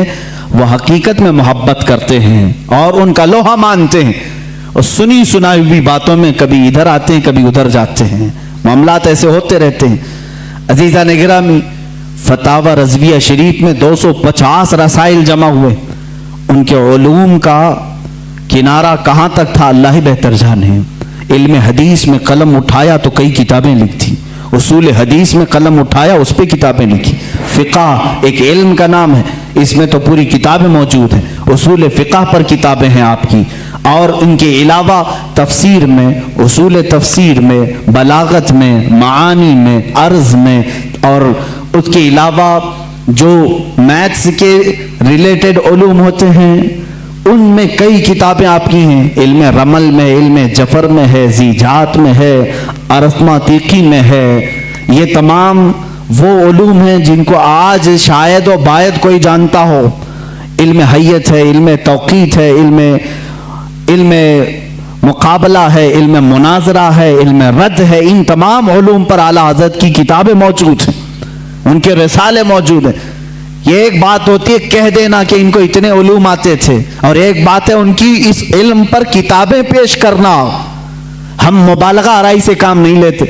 वह हकीकत में मोहब्बत करते हैं और उनका लोहा मानते हैं, और सुनी सुनाई हुई बातों में कभी इधर आते हैं कभी उधर जाते हैं। मामलात ऐसे होते रहते हैं। अजीज़ा ने गिरामी, फतावा रज़विया शरीफ में 250 रसाइल जमा हुए। उनके उलूम का किनारा कहां तक था अल्लाह ही बेहतर जाने। इल्म हदीस में कलम उठाया तो कई किताबें लिखी, उसूल हदीस में कलम उठाया उस पर किताबें लिखी। फ़िक़्ह एक इल्म का नाम है, इसमें तो पूरी किताबें मौजूद हैं। उसूल फ़िक़्ह पर किताबें हैं आपकी, और इनके अलावा तफसीर में, उसूल तफसीर में, बलागत में, मानी में, अर्ज़ में, और उसके अलावा जो मैथ्स के रिलेटेड उलूम होते हैं उनमें कई किताबें आपकी हैं। इल्म रमल में, इल्म जफर में है, ज़ीजात में है, अरथमातिकी में है। ये तमाम वो उलूम हैं जिनको आज शायद व बायद कोई जानता हो। इल्म हय्यत है, इल्म तौक़ीत है, इल्म मुकाबला है, इल्म मुनाजरा है, इल्म रद्द है। इन तमाम उलूम पर आला हज़रत की किताबें मौजूद हैं, उनके रिसाले मौजूद हैं। ये एक बात होती है कह देना कि इनको इतने उलूम आते थे, और एक बात है उनकी इस इल्म पर किताबें पेश करना। हम मुबालगा आराई से काम नहीं लेते।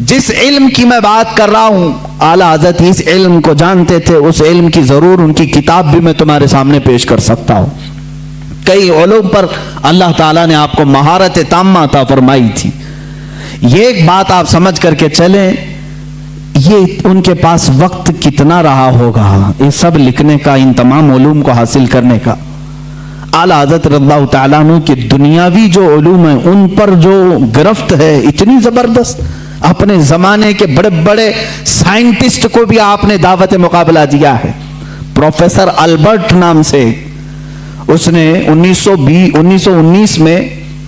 जिस इल्म की मैं बात कर रहा हूं आला हज़रत इस इल्म को जानते थे, उस इल्म की जरूर उनकी किताब भी मैं तुम्हारे सामने पेश कर सकता हूं। कई उलूम पर अल्लाह ताला ने आपको महारत ताम्मा अता फरमाई थी। ये एक बात आप समझ करके चलें, ये उनके पास वक्त कितना रहा होगा ये सब लिखने का, इन तमाम उलूम को हासिल करने का। आला हज़रत रज़ियल्लाहु तआला अन्हु की दुनियावी जो उलूम है उन पर जो गिरफ्त है इतनी जबरदस्त, अपने जमाने के बड़े बड़े साइंटिस्ट को भी आपने दावत मुकाबला दिया है। प्रोफेसर अल्बर्ट नाम से, उसने 1919 में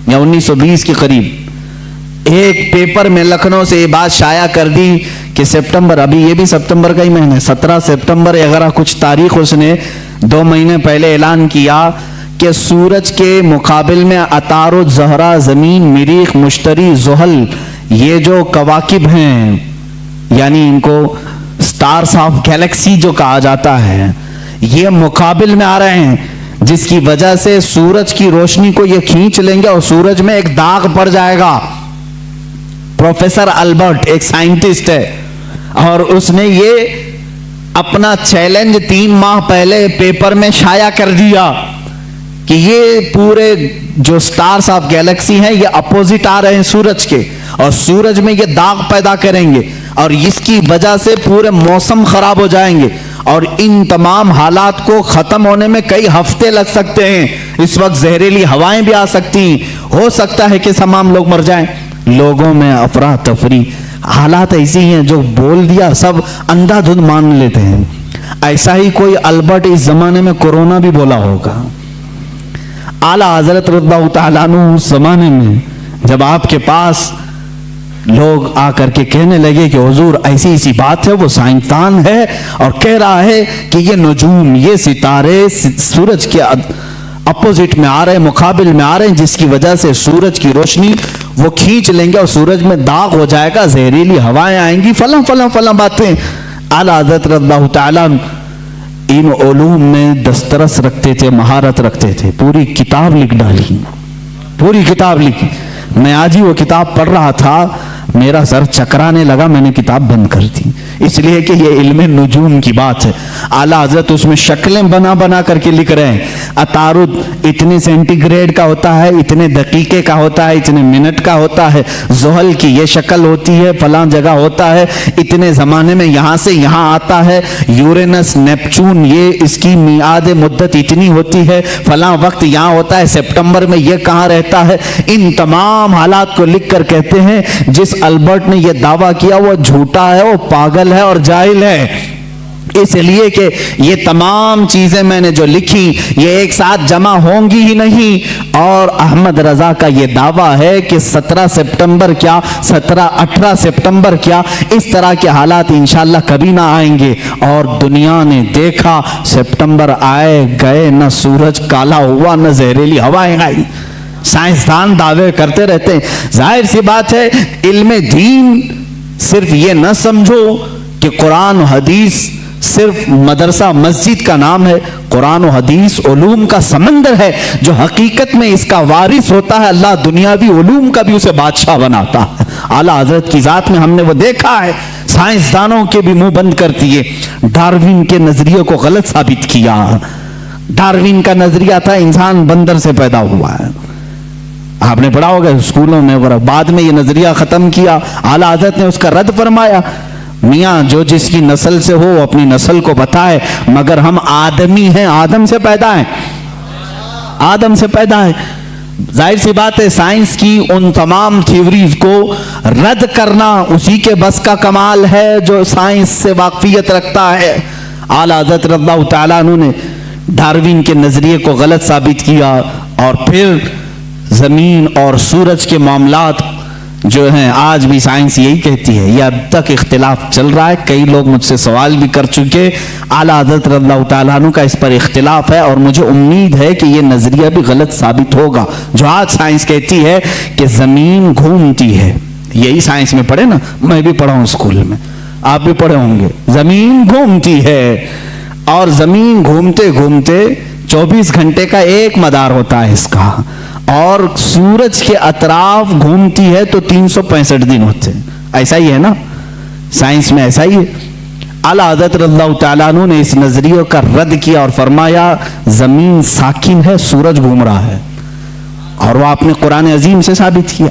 या 1920 के करीब एक पेपर में लखनऊ से ये बात शाया कर दी कि सितंबर, अभी ये भी सितंबर का ही महीना है, 17 सितंबर अगर कुछ तारीख उसने 2 महीने पहले ऐलान किया कि सूरज के मुकाबिल में अतारो, ज़हरा, ज़मीन, मरीख, मुश्तरी, ज़ुहल, ये जो कवाकिब हैं, यानी इनको स्टार्स ऑफ गैलेक्सी जो कहा जाता है, ये मुकाबिल में आ रहे हैं, जिसकी वजह से सूरज की रोशनी को ये खींच लेंगे और सूरज में एक दाग पड़ जाएगा। प्रोफेसर अल्बर्ट एक साइंटिस्ट है, और उसने ये अपना चैलेंज 3 माह पहले पेपर में शाया कर दिया कि ये पूरे जो स्टार्स ऑफ गैलेक्सी हैं ये अपोजिट आ रहे हैं सूरज के, और सूरज में ये दाग पैदा करेंगे, और इसकी वजह से पूरे मौसम खराब हो जाएंगे, और इन तमाम हालात को खत्म होने में कई हफ्ते लग सकते हैं। इस वक्त जहरीली हवाएं भी आ सकती हैं, हो सकता है कि तमाम लोग मर जाएं। लोगों में अफरा तफरी, हालात ऐसी हैं जो बोल दिया सब अंधाधुंध मान लेते हैं। ऐसा ही कोई अल्बर्ट इस जमाने में कोरोना भी बोला होगा। आला हज़रत रज़ियल्लाहु तआला अन्हु उस जमाने में जब आपके पास लोग आकर के कहने लगे कि हुजूर ऐसी ऐसी बात है, वो साइंसदान है और कह रहा है कि ये नजूम, ये सितारे सूरज के अपोजिट में आ रहे हैं, मुकाबिल में आ रहे हैं, जिसकी वजह से सूरज की रोशनी वो खींच लेंगे और सूरज में दाग हो जाएगा, जहरीली हवाएं आएंगी, फला फला फला बातें। आला हज़रत रज़ियल्लाहु तआला इन उलूम में दस्तरस रखते थे, महारत रखते थे। पूरी किताब लिख डाली, पूरी किताब लिखी। मैं आज ही वो किताब पढ़ रहा था, मेरा सर चकराने लगा, मैंने किताब बंद कर दी। इसलिए कि ये इल्म नुजूम की बात है। आला हजरत उसमें शक्लें बना बना करके लिख रहे हैं। अतारुद इतने सेंटीग्रेड का होता है, इतने दकीके का होता है, इतने मिनट का होता है। ज़ुहल की ये शक्ल होती है, फलां जगह होता है, इतने ज़माने में यहाँ से यहाँ आता है। यूरेनस नेपचून ये इसकी मियाद मुद्दत इतनी होती है, फलां वक्त यहाँ होता है, सितंबर में ये कहाँ रहता है। इन तमाम हालात को लिख कर कहते हैं जिस अल्बर्ट ने यह दावा किया वो झूठा है, वो पागल है और जाहिल है। इसलिए कि ये तमाम चीजें मैंने जो लिखी ये एक साथ जमा होंगी ही नहीं। और अहमद रजा का ये दावा है कि 17 सितंबर क्या, 17-18 सितंबर क्या, इस तरह के हालात इंशाल्लाह कभी ना आएंगे। और दुनिया ने देखा, सितंबर आए गए, न सूरज काला हुआ न जहरीली हवाएं आई। साइंसदान दावे करते रहते हैं। जाहिर सी बात है, इल्म दीन सिर्फ ये न समझो कि कुरान हदीस सिर्फ मदरसा मस्जिद का नाम है। कुरान और हदीस उलूम का समंदर है जो हकीकत में इसका वारिस होता है। अल्लाह दुनियावी उलूम का भी उसे बादशाह बनाता है। आला हजरत की जात में हमने वो देखा है। साइंसदानों के भी मुंह बंद कर दिए। डार्विन के नजरिए को गलत साबित किया। डार्विन का नजरिया था इंसान बंदर से पैदा हुआ है, आपने पढ़ा होगा स्कूलों में। बाद में ये नजरिया खत्म किया। आला हजरत ने उसका रद्द फरमाया, मियाँ जो जिसकी नस्ल से हो अपनी नस्ल को बताए, मगर हम आदमी हैं, आदम से पैदा हैं, आदम से पैदा है। जाहिर सी बात है साइंस की उन तमाम थ्योरीज को रद्द करना उसी के बस का कमाल है जो साइंस से वाकफियत रखता है। आला हज़रत रज़ियल्लाहु तआला अन्हु ने डार्विन के नजरिए को गलत साबित किया और फिर जमीन और सूरज के मामलात जो हैं आज भी साइंस यही कहती है। यह अब तक इख्तिलाफ चल रहा है। कई लोग मुझसे सवाल भी कर चुके। आला हज़रत रज़ियल्लाहु तआला अन्हु का इस पर इख्तिलाफ है और मुझे उम्मीद है कि यह नजरिया भी गलत साबित होगा। जो आज साइंस कहती है कि जमीन घूमती है, यही साइंस में पढ़े ना, मैं भी पढ़ा हूं स्कूल में, आप भी पढ़े होंगे। जमीन घूमती है और जमीन घूमते घूमते 24 घंटे का एक मदार होता है इसका, और सूरज के अतराफ घूमती है तो 365 दिन होते हैं। ऐसा ही है ना, साइंस में ऐसा ही है। आला हज़रत रज़ियल्लाहु तआला अन्हु ने इस नजरिए का रद्द किया और फरमाया जमीन साकिन है, सूरज घूम रहा है। और वह आपने कुरान अजीम से साबित किया।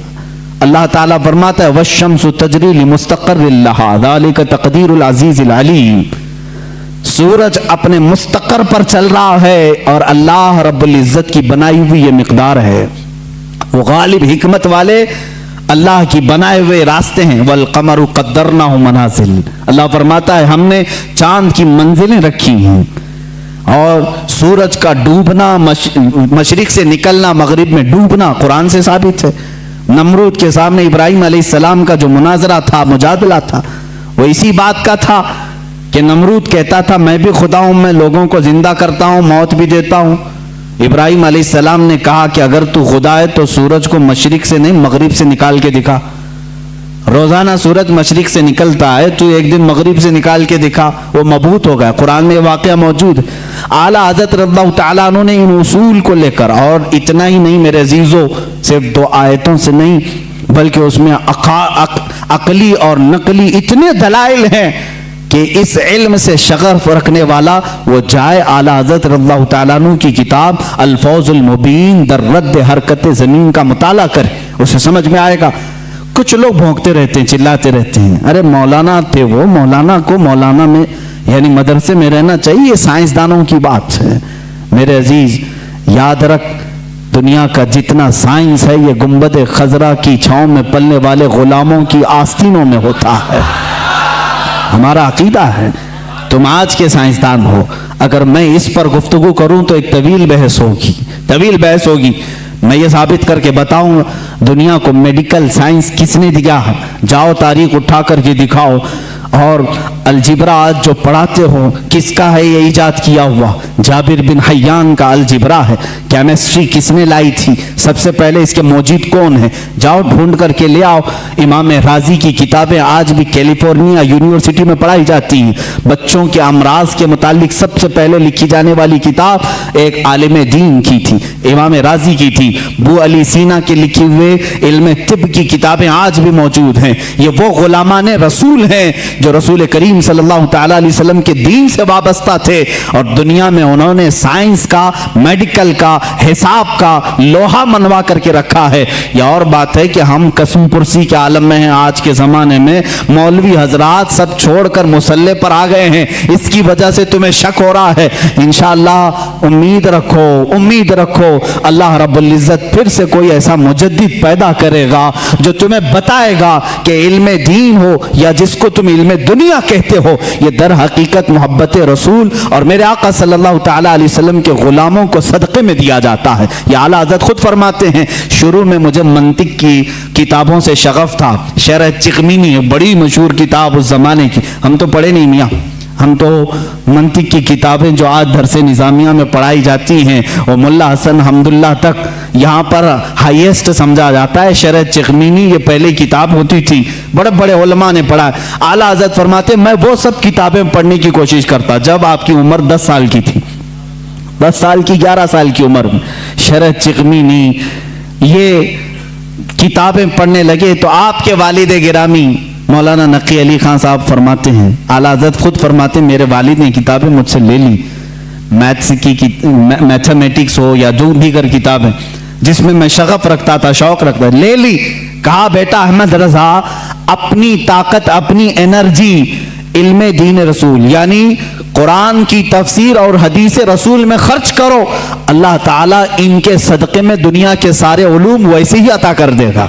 अल्लाह ताला फरमाता है वश्शम्सु तजरी लिमुस्तक़र्रिन लहा ज़ालिका तक़दीरुल अज़ीज़िल अलीम। सूरज अपने मुस्तकर पर चल रहा है और अल्लाह रब्बुल इज्जत की बनाई हुई ये मिकदार है। वो गालिब हिकमत वाले अल्लाह की बनाए हुए रास्ते हैं। वल कमरु क़द्दरनाहु मनाज़िल, अल्लाह फरमाता है हमने चांद की मंजिलें रखी हैं। और सूरज का डूबना, मशरिक से निकलना, मगरिब में डूबना कुरान से साबित है। नमरूद के सामने इब्राहिम अलैहिस्सलाम का जो मुनाजरा था, मुजादला था, वो इसी बात का था कि नमरूद कहता था मैं भी खुदा हूं, मैं लोगों को जिंदा करता हूं, मौत भी देता हूं। इब्राहिम अलैहिस्सलाम ने कहा कि अगर तू खुदा है तो सूरज को मशरिक से नहीं मगरिब से निकाल के दिखा। रोजाना सूरज मशरिक से निकलता है, तू एक दिन मगरिब से निकाल के दिखा। वो मबूत हो गया। कुरान में वाकया मौजूद है। आला हज़रत रज़ियल्लाहु तआला अन्हु ने इन उसूल को लेकर, और इतना ही नहीं मेरे अजीजों, सिर्फ 2 आयतों से नहीं बल्कि उसमें अकली और नकली इतने दलाइल हैं कि इस इल्म से शगफ रखने वाला वो जाए आला हज़रत रज़ियल्लाहु तआला अन्हु की किताब अल-फौज़ुल मुबीन दर रद्द हरकत ज़मीन का मुताला करे, उसे समझ में आएगा। कुछ लोग भौंकते रहते हैं, चिल्लाते रहते हैं, अरे मौलाना थे वो, मौलाना को मौलाना में यानी मदरसे में रहना चाहिए, ये साइंसदानों की बात है। मेरे अजीज याद रख, दुनिया का जितना साइंस है ये गुंबद खजरा की छांव में पलने वाले गुलामों की आस्तीनों में होता है। हमारा अकीदा है। तुम आज के साइंसदान हो, अगर मैं इस पर गुफ्तगू करूं तो एक तवील बहस होगी, तवील बहस होगी। मैं ये साबित करके बताऊंगा दुनिया को मेडिकल साइंस किसने दिया। जाओ तारीख उठा करके दिखाओ। और अलजिब्रा आज जो पढ़ाते हो किसका है ये इजाद किया हुआ? जाबिर बिन हय्यान का अलजिब्रा है। केमिस्ट्री किसने लाई थी? सबसे पहले इसके मौजूद कौन है? जाओ ढूंढ करके ले आओ। इमाम राजी की किताबें आज भी कैलिफोर्निया यूनिवर्सिटी में पढ़ाई जाती हैं। बच्चों के अमराज के मुतालिक सबसे पहले लिखी जाने वाली किताब एक आलिम दीन की थी, इमाम राजी की थी। बू अली सीना के लिखे हुए इल्म तिब की किताबें आज भी मौजूद हैं। ये वो गुलामान रसूल हैं जो रसूल करीम सल्लल्लाहु तआला अलैहि वसल्लम के दीन से वाबस्ता थे, और दुनिया में उन्होंने साइंस का, मेडिकल का, हिसाब का लोहा मनवा करके रखा है। यह और बात है कि हम कसम पुरसी के आलम में हैं। आज के ज़माने में मौलवी हजरात सब छोड़कर मुसल्ले पर आ गए हैं, इसकी वजह से तुम्हें शक हो रहा है। इंशाअल्लाह उम्मीद रखो, उम्मीद रखो, अल्लाह रब्बुल इज्जत फिर से कोई ऐसा मुजद्दिद पैदा करेगा जो तुम्हें बताएगा कि इल्मे दीन हो या जिसको तुम इल्मे दुनिया कहते हो, ये दर हकीकत मोहब्बत रसूल और मेरे आका सल्लल्लाहु तआला अलैहि वसल्लम के गुलामों को सदक़े में दिया जाता है। ये आला हज़रत खुद फरमाते हैं, शुरू में मुझे मंतिक की किताबों से शगफ था। शरह चिकमीनी बड़ी मशहूर किताब उस जमाने की, हम तो पढ़े नहीं मियाँ, हम तो मंतिक की किताबें जो आज दरसे निज़ामिया में पढ़ाई जाती हैं वो मुल्ला हसन हम्दुल्लाह तक यहाँ पर हाईएस्ट समझा जाता है। शरह चिकमीनी ये पहले किताब होती थी, बड़े बड़े उलमा ने पढ़ा। आला हज़रत फरमाते मैं वो सब किताबें पढ़ने की कोशिश करता जब आपकी उम्र 10 साल की थी, 10 साल की 11 साल की उम्र में शरह चिकमीनी ये किताबें पढ़ने लगे तो आपके वालिद गिरामी मौलाना नकी अली खान साहब फरमाते हैं, आला हज़रत खुद फरमाते हैं, मेरे वालिद ने किताबें मुझसे ले ली, मैथ्स की मैथमेटिक्स हो या जो दीगर किताबें जिसमें मैं शगफ रखता था, शौक रखता था, ले ली। कहा बेटा अहमद रजा अपनी ताकत, अपनी एनर्जी इल्मे दीन रसूल यानी कुरान की तफसीर और हदीस रसूल में खर्च करो, अल्लाह ताला इनके सदक़े में दुनिया के सारे उलूम वैसे ही अता कर देगा।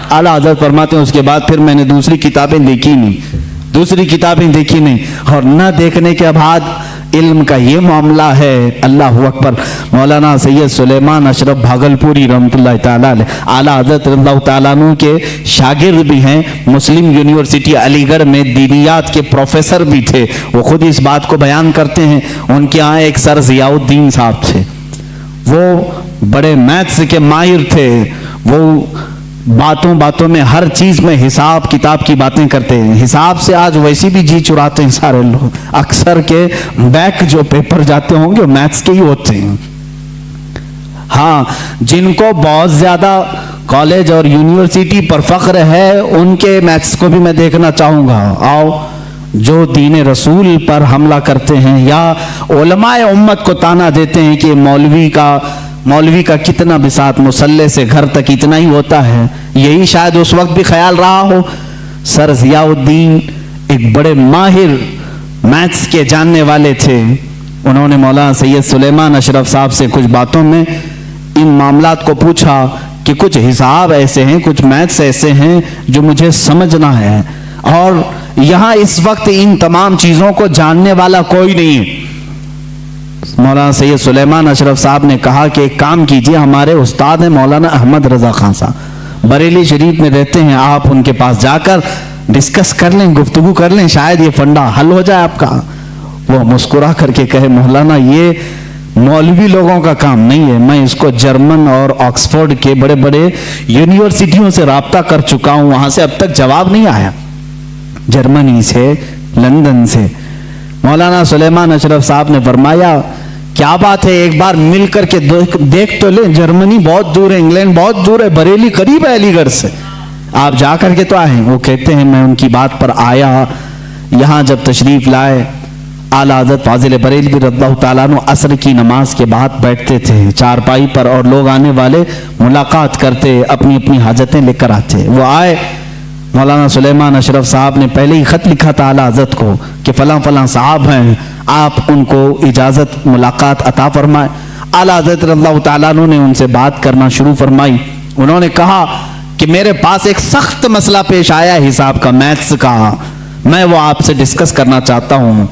आला हज़रत फरमाते हैं उसके बाद फिर मैंने दूसरी किताबें देखी नहीं, और न देखने के बाद इल्म का ये मामला है। अल्लाह अकबर। मौलाना सैयद सुलेमान अशरफ भागलपुरी रहमतुल्लाह ताला अलैह आला हज़रत रज़ियल्लाहु ताला अन्हु के शागिर्द भी हैं, मुस्लिम यूनिवर्सिटी अलीगढ़ में दीनियात के प्रोफेसर भी थे। वो खुद इस बात को बयान करते हैं। उनके यहाँ एक सर ज़ियाउद्दीन साहब थे, वो बड़े मैथ्स के माहिर थे, वो बातों बातों में हर चीज में हिसाब किताब की बातें करते हैं। हिसाब से आज वैसे भी जी चुराते हैं सारे लोग, अक्सर के बैक जो पेपर जाते होंगे वो मैथ्स के ही होते हैं। हाँ, जिनको बहुत ज्यादा कॉलेज और यूनिवर्सिटी पर फख्र है उनके मैथ्स को भी मैं देखना चाहूंगा। आओ, जो दीन रसूल पर हमला करते हैं या उलमाए उम्मत को ताना देते हैं कि मौलवी का कितना बिसात मुसल्ले से घर तक इतना ही होता है, यही शायद उस वक्त भी ख्याल रहा हो। सर ज़ियाउद्दीन एक बड़े माहिर मैथ्स के जानने वाले थे। उन्होंने मौलाना सैयद सुलेमान अशरफ साहब से कुछ बातों में इन मामलात को पूछा कि कुछ हिसाब ऐसे हैं, कुछ मैथ्स ऐसे हैं जो मुझे समझना है, और यहाँ इस वक्त इन तमाम चीज़ों को जानने वाला कोई नहीं है। मौलाना सैयद सुलेमान अशरफ साहब ने कहा कि एक काम कीजिए, हमारे उस्ताद हैं मौलाना अहमद रजा खान साहब, बरेली शरीफ में रहते हैं, आप उनके पास जाकर डिस्कस कर लें, गुफ्तगू कर लें, शायद ये फंडा हल हो जाए आपका। वो मुस्कुरा करके कहे, मौलाना ये मौलवी लोगों का काम नहीं है, मैं इसको जर्मन और ऑक्सफोर्ड के बड़े बड़े यूनिवर्सिटियों से राब्ता कर चुका हूँ, वहां से अब तक जवाब नहीं आया, जर्मनी से, लंदन से। मौलाना सुलेमान अशरफ साहब ने फरमाया, क्या बात है, एक बार मिल करके देख तो ले, जर्मनी बहुत दूर है, इंग्लैंड बहुत दूर है, बरेली करीब है अलीगढ़ से, आप जा करके तो आए। वो कहते हैं मैं उनकी बात पर आया, यहाँ जब तशरीफ लाए, आला हज़रत फाजिल बरेली रज़ियल्लाहु ताला अन्हु असर की नमाज के बाद बैठते थे चारपाई पर, और लोग आने वाले मुलाकात करते, अपनी अपनी हाजतें लेकर आते। वो आए, मौलाना सुलेमान अशरफ साहब ने पहले ही खत लिखा था आला हज़रत को कि फलां फलां साहब हैं, आप उनको इजाज़त मुलाकात अता फरमाएं। आला हज़रत रज़ियल्लाहु ताला अन्हु ने उनसे बात करना शुरू फरमाई। उन्होंने कहा कि मेरे पास एक सख्त मसला पेश आया हिसाब का, मैथ्स का, मैं वो आपसे डिस्कस करना चाहता हूँ।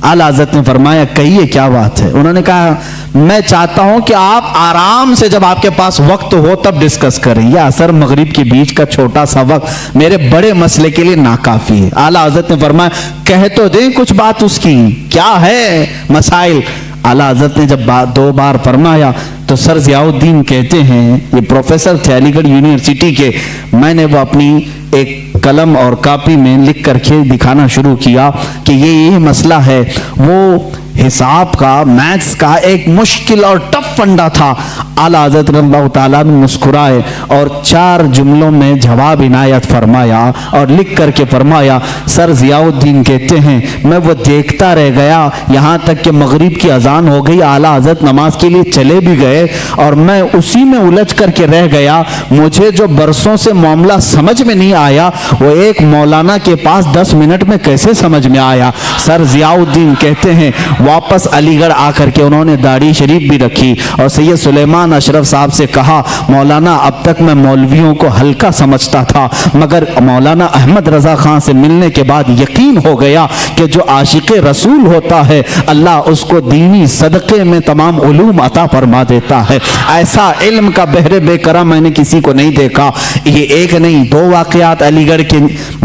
आला हज़रत ने फरमाया, कहिए क्या बात है। उन्होंने कहा, मैं चाहता हूं कि आप आराम से जब आपके पास वक्त हो तब डिस्कस करें, या असर मगरिब के बीच का छोटा सा वक्त मेरे बड़े मसले के लिए नाकाफी है। आला हज़रत ने फरमाया, कह तो दें कुछ बात उसकी, क्या है मसाइल। आला हज़रत ने जब दो बार फरमाया तो सर ज़ियाउद्दीन कहते हैं, ये प्रोफेसर थे अलीगढ़ यूनिवर्सिटी के, मैंने वो अपनी एक कलम और कॉपी में लिख करके दिखाना शुरू किया कि ये मसला है। वो हिसाब का, मैथ्स का एक मुश्किल और टफ फंडा था। आला हज़रत रज़ियल्लाहु ताला अन्हु मुस्कुराए और 4 जुमलों में जवाब इनायत फरमाया और लिख करके फरमाया, सर ज़ियाउद्दीन कहते हैं मैं वो देखता रह गया यहाँ तक कि मगरिब की अजान हो गई, आला हज़रत नमाज के लिए चले भी गए और मैं उसी में उलझ करके रह गया। मुझे जो बरसों से मामला समझ में नहीं आया वो एक मौलाना के पास 10 मिनट में कैसे समझ में आया। सर ज़ियाउद्दीन कहते हैं वापस अलीगढ़ आकर के उन्होंने दाढ़ी शरीफ भी रखी और सैयद सुलेमान अशरफ साहब से कहा, मौलाना अब तक मैं मौलवियों को हल्का समझता था मगर मौलाना अहमद रज़ा खान से मिलने के बाद यकीन हो गया कि जो आशिक रसूल होता है अल्लाह उसको दीनी सदक़े में तमाम उलूम अता फरमा देता है। ऐसा इल्म का बहरे बेकरा मैंने किसी को नहीं देखा। ये एक नहीं 2 वाक़यात अलीगढ़ के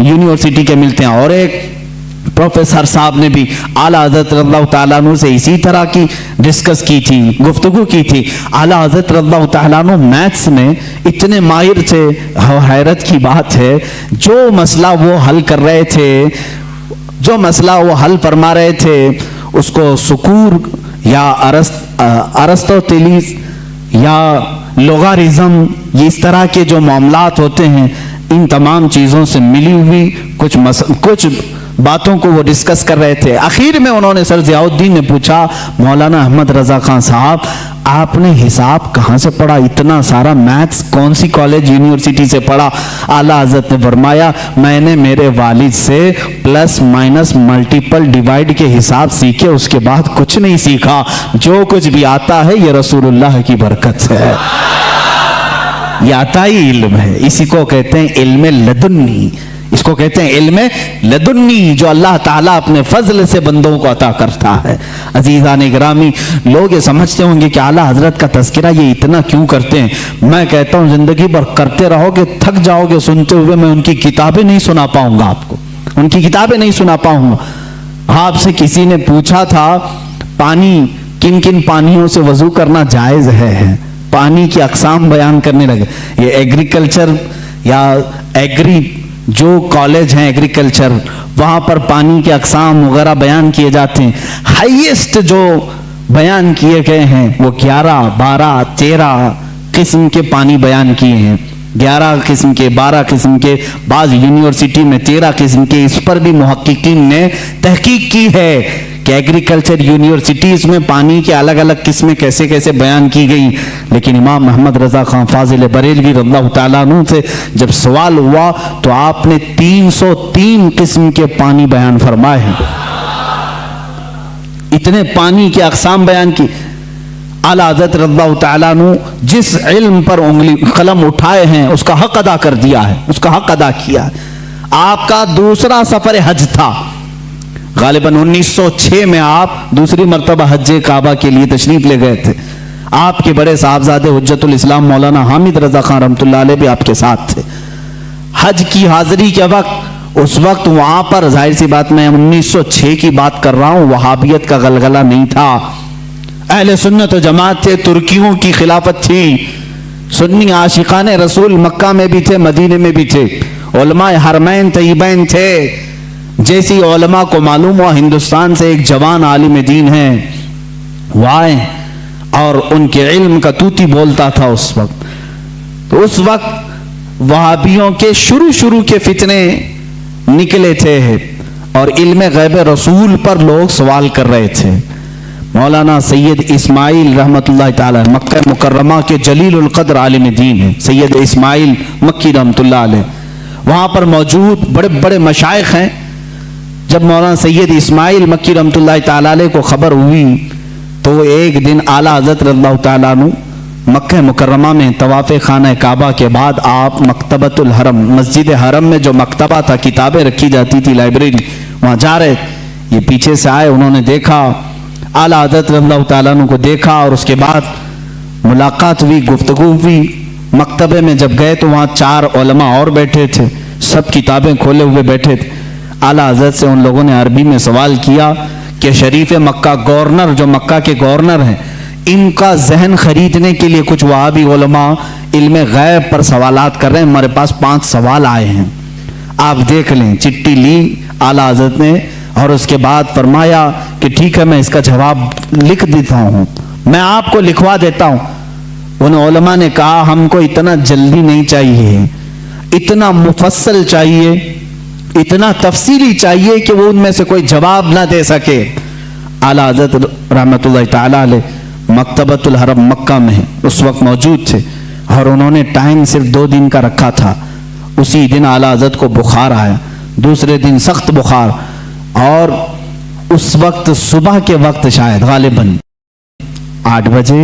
यूनिवर्सिटी के मिलते हैं और एक प्रोफेसर साहब ने भी आला हज़रत रज़ियल्लाहु ताला अन्हु से इसी तरह की डिस्कस की थी, गुफ्तगू की थी। आला हज़रत रज़ियल्लाहु ताला अन्हु मैथ्स में इतने माहिर थे, हैरत की बात है, जो मसला वो हल कर रहे थे, जो मसला वो हल फरमा रहे थे उसको सुकूर या अरस्तोतेलिस या लोगारिज्म, ये इस तरह के जो मामलात होते हैं इन तमाम चीज़ों से मिली हुई कुछ बातों को वो डिस्कस कर रहे थे। आखिर में उन्होंने सर ज़ियाउद्दीन ने पूछा, मौलाना अहमद रज़ा खान साहब आपने हिसाब कहाँ से पढ़ा, इतना सारा मैथ्स कौन सी कॉलेज यूनिवर्सिटी से पढ़ा। आला हज़रत ने फरमाया मैंने मेरे वालिद से प्लस माइनस मल्टीपल डिवाइड के हिसाब सीखे, उसके बाद कुछ नहीं सीखा। जो कुछ भी आता है ये रसूलुल्लाह की बरकत है, ये आता ही इल्म है। इसी को कहते हैं इल्म लदुन्नी, इसको कहते हैं इल्म लदुन्नी, जो अल्लाह ताला अपने फजल से बंदों को अता करता है। अजीज़ान गिरामी, लोग ये समझते होंगे कि आला हजरत का तज़किरा ये इतना क्यों करते हैं। मैं कहता हूँ जिंदगी भर करते रहोगे, थक जाओगे सुनते हुए। मैं उनकी किताबें नहीं सुना पाऊंगा आपको, उनकी किताबें नहीं सुना पाऊंगा। आपसे किसी ने पूछा था पानी, किन किन पानियों से वजू करना जायज़ है, पानी की अक़साम बयान करने लगे। ये एग्रीकल्चर या एग्री जो कॉलेज हैं एग्रीकल्चर, वहाँ पर पानी के अक़साम वगैरह बयान किए जाते हैं। हाईएस्ट जो बयान किए गए हैं वो 11, 12, 13 किस्म के पानी बयान किए हैं। 11 किस्म के, 12 किस्म के, बाज़ यूनिवर्सिटी में 13 किस्म के। इस पर भी मुहक्किकीन ने तहकीक की है कि एग्रीकल्चर यूनिवर्सिटीज़ में पानी के अलग अलग किस्में कैसे कैसे बयान की गई। लेकिन इमाम मोहम्मद रज़ा खान फाजिल बरेलवी रज़ियल्लाहु ताला अन्हु से जब सवाल हुआ तो आपने 303 किस्म के पानी बयान फरमाए हैं। इतने पानी के अक़साम बयान की। आला हज़रत रज़ियल्लाहु ताला अन्हु जिस इल्म पर उंगली कलम उठाए हैं उसका हक अदा कर दिया है, उसका हक अदा किया है। आपका दूसरा सफ़र हज था, गालिबन 1906 में आप दूसरी मरतबा हज्जे काबा के लिए तशरीफ ले गए थे। आपके बड़े साहबजादे हुज्जतुल इस्लाम मौलाना हामिद रज़ा खान रहमतुल्लाह अलैह भी आपके साथ थे। हज की हाजिरी के वक्त, उस वक्त वहां पर जाहिर सी बात, मैं 1906 की बात कर रहा हूं, वहाबियत का गलगला नहीं था। अहले सुन्नत व जमात थे, तुर्कियों की खिलाफत थी, सुन्नी आशिकाने रसूल मक्का में भी थे, मदीने में भी थे, उलमाए हरमैन तय्यबैन थे। जैसी उलमा को मालूम हुआ हिंदुस्तान से एक जवान आलिम दीन है, वो आए और उनके इल्म का तूती बोलता था उस वक्त। तो उस वक्त वहाबियों के शुरू के फितने निकले थे और इल्म गैब रसूल पर लोग सवाल कर रहे थे। मौलाना सैयद इस्माइल रहमतुल्लाह ताला मक्का मुकर्रमा के जलीलुल कद्र आलिम दीन है, सैयद इस्माइल मक्की रहमतुल्लाह अलैह, वहाँ पर मौजूद बड़े बड़े मशाइख हैं। जब मौलाना सैयद इस्माइल मक्की रहमतुल्लाह ताला अलैह को खबर हुई तो एक दिन आला हज़रत रज़ियल्लाहु ताला अन्हु मक्का मुकर्रमा में तवाफ़े खाना काबा के बाद आप मकतबतुल हरम, मस्जिद हरम में जो मकतबा था, किताबें रखी जाती थी, लाइब्रेरी, वहाँ जा रहे। ये पीछे से आए, उन्होंने देखा, आला हज़रत रज़ियल्लाहु ताला अन्हु को देखा और उसके बाद मुलाकात हुई, गुफ्तगू हुई। मकतबे में जब गए तो वहाँ 4 उलमा और बैठे थे, सब किताबें खोले हुए बैठे थे। आला हज़रत से उन लोगों ने अरबी में सवाल किया कि शरीफ मक्का गवर्नर, जो मक्का के गवर्नर हैं, इनका जहन खरीदने के लिए कुछ वहाबी उलमा इल्म गैब पर सवालात कर रहे हैं, हमारे पास 5 सवाल आए हैं, आप देख लें। चिट्ठी ली आला हज़रत ने और उसके बाद फरमाया कि ठीक है, मैं इसका जवाब लिख देता हूँ, मैं आपको लिखवा देता हूँ। उन उलमा ने कहा हमको इतना जल्दी नहीं चाहिए, इतना मुफस्सल चाहिए, इतना तफसीली चाहिए कि वो उनमें से कोई जवाब ना दे सके। आला हज़रत रहमतुल्लाह ताला अलैह मकतबतुल हरम मक्का में उस वक्त मौजूद थे और उन्होंने टाइम सिर्फ 2 दिन का रखा था। उसी दिन आला हज़रत को बुखार आया, दूसरे दिन सख्त बुखार, और उस वक्त सुबह के वक्त शायद गालिबन 8 बजे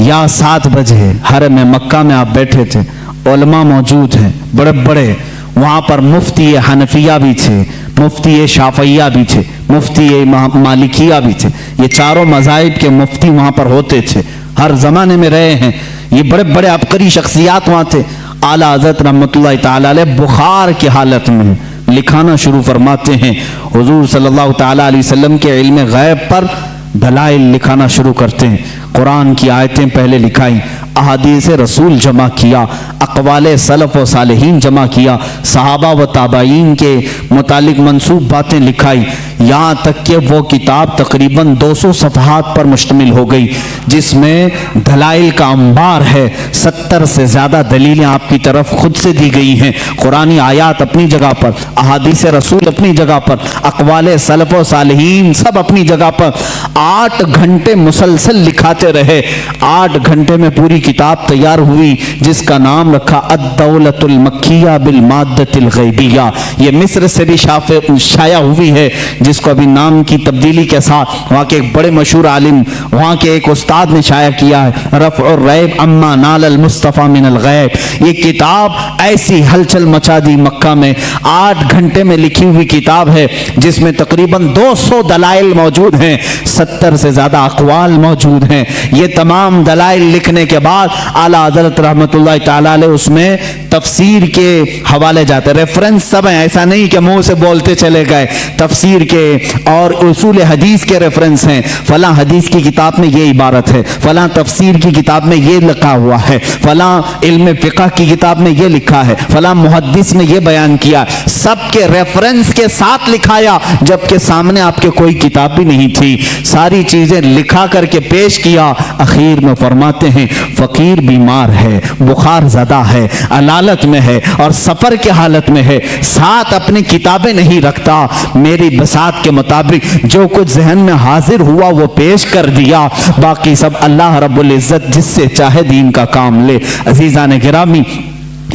या 7 बजे हरम मक्का में आप बैठे थे, उलमा मौजूद हैं बड़े बड़े, वहाँ पर मुफ्ती हनफिया भी थे, मुफ्ती शाफिया भी थे, मुफ्ती मालिकिया भी थे। ये चारों मज़ाहिब के मुफ्ती वहाँ पर होते थे, हर ज़माने में रहे हैं। ये बड़े बड़े अबकरी शख्सियात वहाँ थे। आला हज़रत रहमतुल्लाह ताला अलैह बुखार की हालत में लिखाना शुरू फरमाते हैं। हुजूर सल्लल्लाहु ताला अलैहि वसल्लम के इल्म गैब पर दलाइल लिखाना शुरू करते हैं। कुरान की आयतें पहले लिखाई, अहादीस रसूल जमा किया, अक़वाले सलफ़ व सालिहीन जमा किया, सहाबा व ताबाईन के मुतालिक मंसूब बातें लिखाई, यहाँ तक कि वो किताब तकरीबन 200 सफ़हात पर मुश्तमिल हो गई, जिसमें दलाइल का अंबार है। 70 से ज़्यादा दलीलें आपकी तरफ खुद से दी गई हैं। कुरानी आयात अपनी जगह पर, अहादीस रसूल अपनी जगह पर, अक़वाले सलफ़ व सालिहीन सब अपनी जगह पर। 8 घंटे मुसलसल लिखाते रहे। 8 घंटे में पूरी किताब तैयार हुई, जिसका नाम रखा अद-दौलतुल मक्किया बिल माद्दतिल गैबिया। ये मिस्र से भी शाया हुई है, जिसको अभी नाम की तब्दीली के साथ वहाँ के एक बड़े मशहूर आलिम, वहाँ के एक उस्ताद ने शाया किया है, रफ़उर रैब अम्मा नालल मुस्तफ़ा मिनल गैब। ये किताब ऐसी हलचल मचा दी मक्का में। 8 घंटे में लिखी हुई किताब है, जिसमें तकरीबन 200 दलाइल मौजूद हैं, 70 से ज़्यादा अक़वाल मौजूद हैं। ये तमाम दलाइल लिखने के बाद आला हज़रत रहमतुल्लाह ताला अलैह उसमें तफसीर के हवाले जाते, रेफरेंस सब हैं, ऐसा नहीं कि मुंह से बोलते चले गए। तफसीर के और उसूल हदीस के रेफरेंस हैं, फलां हदीस की किताब में ये इबारत है, फलां तफसीर की किताब में ये लिखा हुआ है, फलां इल्म फ़िक़्ह की किताब में ये लिखा है, फलां मुहद्दिस ने ये बयान किया। सबके रेफरेंस के साथ लिखाया, जबकि सामने आपके कोई किताब भी नहीं थी। सारी चीजें लिखा करके पेश किया। आखिर में फरमाते हैं फकीर बीमार है, बुखार ज़्यादा है, अलालत में है और सफर के हालत में है, साथ अपनी किताबें नहीं रखता। मेरी बसात के मुताबिक जो कुछ जहन में हाजिर हुआ वो पेश कर दिया, बाकी सब अल्लाह रब्बुल इज्जत जिससे चाहे दीन का काम ले। अजीज़ान गिरामी,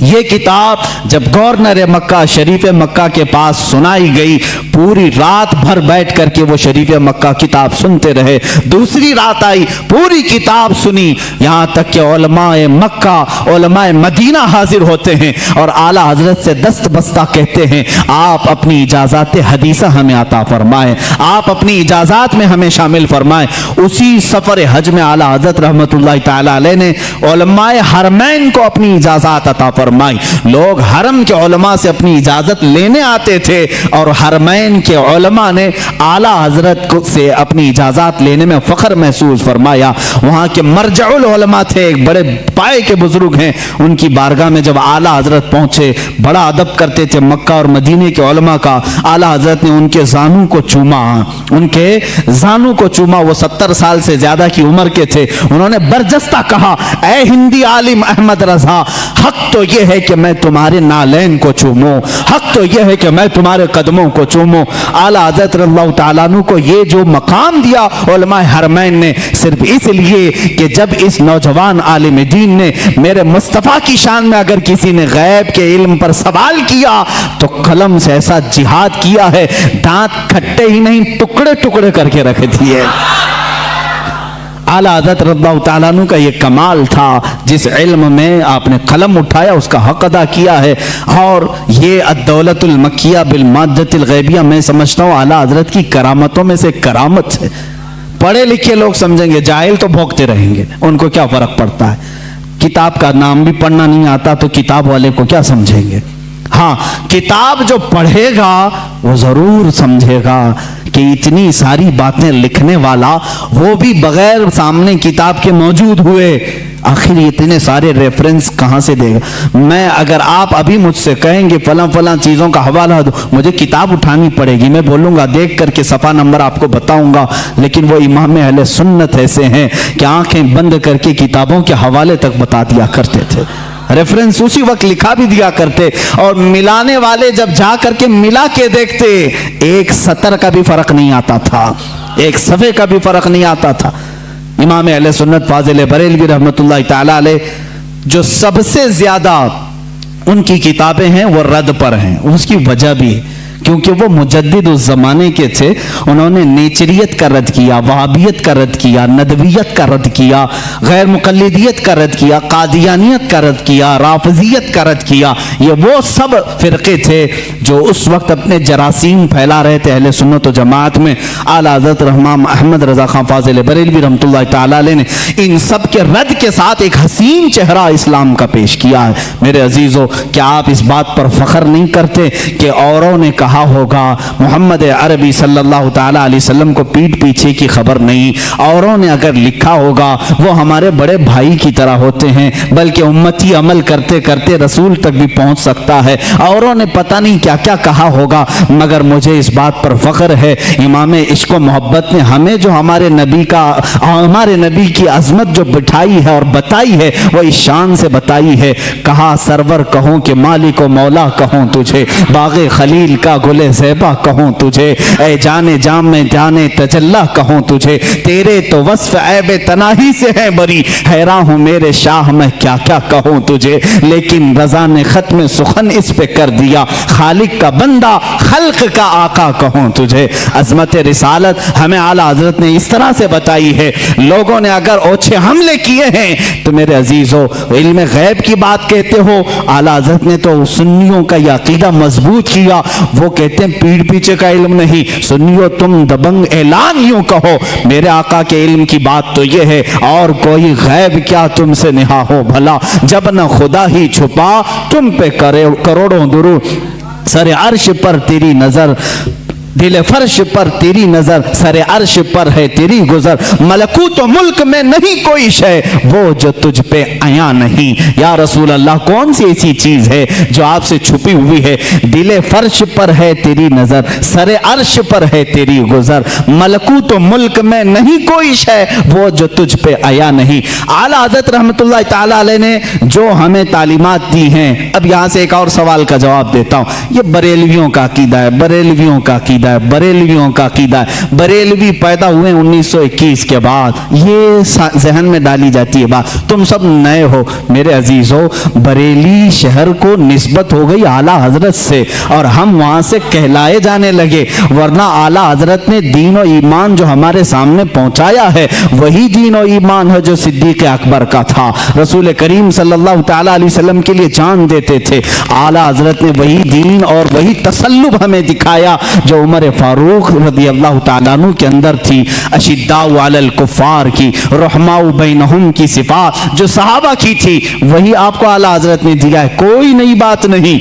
ये किताब जब गवर्नर मक्का शरीफ मक्का के पास सुनाई गई, पूरी रात भर बैठ करके वो शरीफ मक्का किताब सुनते रहे। दूसरी रात आई, पूरी किताब सुनी, यहाँ तक कि उलमाए मक्का उलमाए मदीना हाजिर होते हैं और आला हजरत से दस्त बस्ता कहते हैं आप अपनी इजाज़ात हदीसा हमें अता फरमाएं, आप अपनी इजाज़ात में हमें शामिल फरमाएं। उसी सफ़र हज में आला हजरत रहमतुल्लाह ताला अलैह ने उलमाए हरमैन को अपनी इजाज़ात अता फरमाई। लोग हरम के उलमा से अपनी इजाजत लेने आते थे और हरमैन के उलमा ने आला हजरत से अपनी इजाजत लेने में फख्र महसूस फरमाया। वहां के मरजउल उलमा थे, एक बड़े पाए के बुजुर्ग हैं, उनकी बारगाह में जब आला हजरत पहुंचे, बड़ा अदब करते थे मक्का और मदीने के उलमा का। आला हजरत ने उनके जानू को चूमा, उनके जानू को चूमा। वो 70 साल से ज्यादा की उम्र के थे। उन्होंने बरजस्ता कहा, ऐ हिंदी आलिम अहमद रजा, हक तो यह है कि मैं तुम्हारे नालैन को चूमूं, हक तो यह है कि मैं तुम्हारे कदमों को चूमूं। आला हज़रत रज़ियल्लाहु ताला अन्हु को ये जो मकाम दिया उलमाए हरमैन ने, सिर्फ इसलिए कि जब इस नौजवान आलिम दीन ने मेरे मुस्तफ़ा की शान में अगर किसी ने गैब के इल्म पर सवाल किया तो कलम से ऐसा जिहाद किया है, दांत खट्टे ही नहीं टुकड़े टुकड़े करके रख दिए। आला हज़रत रज़ियल्लाहु ताला अन्हु का ये कमाल था, जिस इल्म में आपने कलम उठाया उसका हक अदा किया है। और ये अद-दौलतुल मक्किया बिल माद्दतिल गैबिया, मैं समझता हूँ आला हज़रत की करामतों में से करामत है। पढ़े लिखे लोग समझेंगे, जाहिल तो भोंकते रहेंगे, उनको क्या फर्क पड़ता है। किताब का नाम भी पढ़ना नहीं आता तो किताब वाले को क्या समझेंगे। हाँ, किताब जो पढ़ेगा वो जरूर समझेगा कि इतनी सारी बातें लिखने वाला वो भी बगैर सामने किताब के मौजूद हुए। आखिर इतने सारे रेफरेंस कहाँ से देगा? मैं अगर आप अभी मुझसे कहेंगे फलां फलां चीज़ों का हवाला दो, मुझे किताब उठानी पड़ेगी, मैं बोलूँगा देख करके सफ़ा नंबर आपको बताऊँगा। लेकिन वो इमाम अहले सुन्नत ऐसे हैं कि आंखें बंद करके किताबों के हवाले तक बता दिया करते थे, रेफरेंस उसी वक्त लिखा भी दिया करते, और मिलाने वाले जब जा करके मिला के देखते एक सतर का भी फर्क नहीं आता था, एक सफ़े का भी फर्क नहीं आता था। इमाम अहले सुन्नत फाजिल बरेलवी रहमतुल्लाह ताला अलैह जो सबसे ज्यादा उनकी किताबें हैं वो रद पर हैं, उसकी वजह भी है क्योंकि वो मुजद्दिद उस जमाने के थे। उन्होंने नेचरियत का रद्द किया, वहाबियत का रद्द किया, नदवियत का रद्द किया, गैर मुकल्लिदियत का रद्द किया, कादियानियत का रद्द किया, राफिजियत का रद्द किया। ये वो सब फिरके थे जो उस वक्त अपने जरासीम फैला रहे थे अहले सुन्नत व जमात में। आला हज़रत रहमान अहमद रज़ा खां फाजिल बरेलवी रहमतुल्लाह ताला अलैह ने इन सब के रद्द के साथ एक हसीन चेहरा इस्लाम का पेश किया है। मेरे अजीज़ों, क्या आप इस बात पर फख्र नहीं करते कि औरों ने कहा होगा मोहम्मद अरबी सल्लल्लाहु ताला अलैहि वसल्लम को पीठ पीछे की खबर नहीं, औरों ने अगर लिखा होगा वो हमारे बड़े भाई की तरह होते हैं, बल्कि उम्मती अमल करते करते रसूल तक भी पहुंच सकता है। औरों ने पता नहीं क्या क्या कहा होगा, मगर मुझे इस बात पर फख्र है इमाम इश्क व मोहब्बत ने हमें जो हमारे नबी की अजमत जो बिठाई है और बताई है वो इस शान से बताई है। कहा सरवर कहूं कि मालिक व मौला कहूं तुझे, बाग़े खलील का गुले ज़ेबा कहूं तुझे, ए जाने जाम में जाने तजल्ला कहूं तुझे, तेरे तो वस्फ ऐबे तनाही से है बरी, हैरान हूं मेरे शाह मैं क्या क्या कहूं तुझे। लेकिन रज़ा ने ख़त्म सुखन इस पे कर दिया, खालिक का बंदा खल्क का आका कहूं तुझे। अज़मत रिसालत हमें आला हज़रत ने इस तरह से बताई है। लोगों ने अगर ओछे हमले किए हैं तो मेरे अजीज़ों, इल्म गैब की बात कहते हो, आला हज़रत ने तो सुन्नियों का यह अकीदा मजबूत किया। वो कहते हैं पीठ पीछे का इल्म नहीं, सुनियो तुम दबंग ऐलान यूं कहो, मेरे आका के इल्म की बात तो ये है, और कोई गैब क्या तुमसे निहा हो भला, जब न खुदा ही छुपा तुम पे करोड़ों दुरूद, सरे अर्श पर तेरी नजर, दिल फर्श पर तेरी नजर, सरे अर्श पर है तेरी गुजर, मलकूत तो मुल्क में नहीं कोई शय वो जो तुझ पे आया नहीं। या रसूल अल्लाह, कौन सी ऐसी चीज है जो आपसे छुपी हुई है? दिल फर्श पर है तेरी नजर, सरे अर्श पर है तेरी गुजर, मलकूत तो मुल्क में नहीं कोई शय वो जो तुझ पे आया नहीं। आला हज़रत रहमतुल्लाह ताला अलैह ने जो हमें तालीमात दी हैं, अब यहाँ से एक और सवाल का जवाब देता हूँ। ये बरेलवियों का अकीदा है, बरेलवियों का बरेलवियों का अकीदा। बरेलवी पैदा हुए 1921 के बाद, ये जहन में डाली जाती है बात। तुम सब नए हो मेरे अजीजों, बरेली शहर को निस्बत हो गई आला हजरत से और हम वहां से कहलाए जाने लगे, वरना आला हजरत ने दीन और ईमान जो हमारे सामने पहुंचाया है वही दीन और ईमान है जो सिद्दीक अकबर का था। रसूल करीम सल्लल्लाहु ताला अलैहि वसल्लम के लिए जान देते थे। आला हजरत ने वही दीन और वही तसल्लुब हमें दिखाया जो उमर फारूक रज़ी अल्लाह ताला अन्हु के अंदर थी। अशिद्दाउ अलल कुफ़ार की, रहमाउ बैनहुम की सिफात जो सहाबा की थी वही आपको आला हजरत ने दिया है। कोई नई बात नहीं,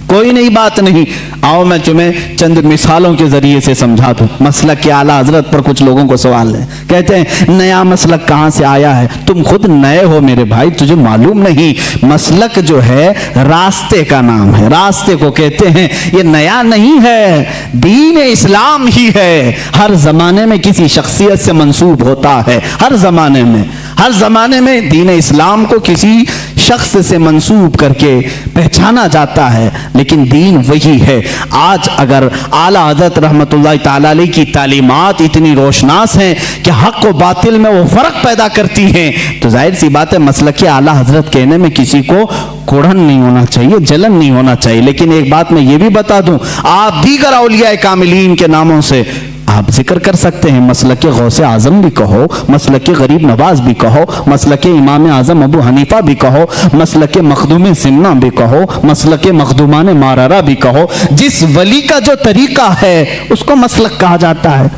कोई नई बात नहीं। आओ मैं तुम्हें चंद मिसालों के जरिए से समझा दूं। मसलक के आला हजरत पर कुछ लोगों को सवाल है, कहते हैं नया मसलक कहां से आया है? तुम खुद नए हो मेरे भाई, तुझे मालूम नहीं। मसलक जो है रास्ते का नाम है, रास्ते को कहते हैं। ये नया नहीं है, दीन इस्लाम ही है। हर जमाने में किसी शख्सियत से मंसूब होता है, हर जमाने में, हर जमाने में दीन इस्लाम को किसी शख्स से मंसूब करके पहचाना जाता है, लेकिन दीन वही है। आज अगर आला हज़रत रहमतुल्लाह ताला अलैह की तालीमात इतनी रोशनास हैं कि हक व बातिल में वो फर्क पैदा करती हैं, तो जाहिर सी बात है मसलक आला हज़रत कहने में किसी को कोढ़न नहीं होना चाहिए, जलन नहीं होना चाहिए। लेकिन एक बात मैं ये भी बता दूं, आप दीगर औलिया कामिलीन के नामों से आप जिक्र कर सकते हैं। मसलक गौसे आजम भी कहो, मसलक गरीब नवाज भी कहो, मसलक इमाम आजम अबू हनीफा भी कहो, मसलक मखदूम सिन्ना भी कहो, मसलक मखदूमान मारारा भी कहो। जिस वली का जो तरीका है उसको मसलक कहा जाता है।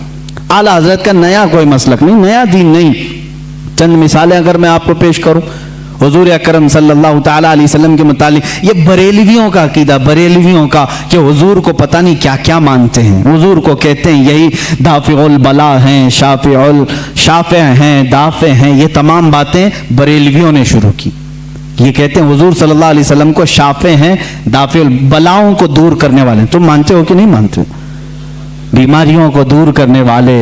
आला हजरत का नया कोई मसलक नहीं, नया दीन नहीं। चंद मिसालें अगर मैं आपको पेश करूं, हुजूर अकरम सल्लल्लाहु ताला अलैहि वसल्लम के मुतालिक ये बरेलवियों का अकीदा, बरेलवियों का, कि हुजूर को पता नहीं क्या क्या मानते हैं। हुजूर को कहते हैं यही दाफिउल बला हैं, शाफे हैं, दाफे हैं, ये तमाम बातें बरेलवियों ने शुरू की। ये कहते हैं हुजूर सल्लल्लाहु अलैहि वसल्लम को शाफे हैं, दाफिउल बलाओं को दूर करने वाले। तुम मानते हो कि नहीं मानते हो? बीमारियों को दूर करने वाले।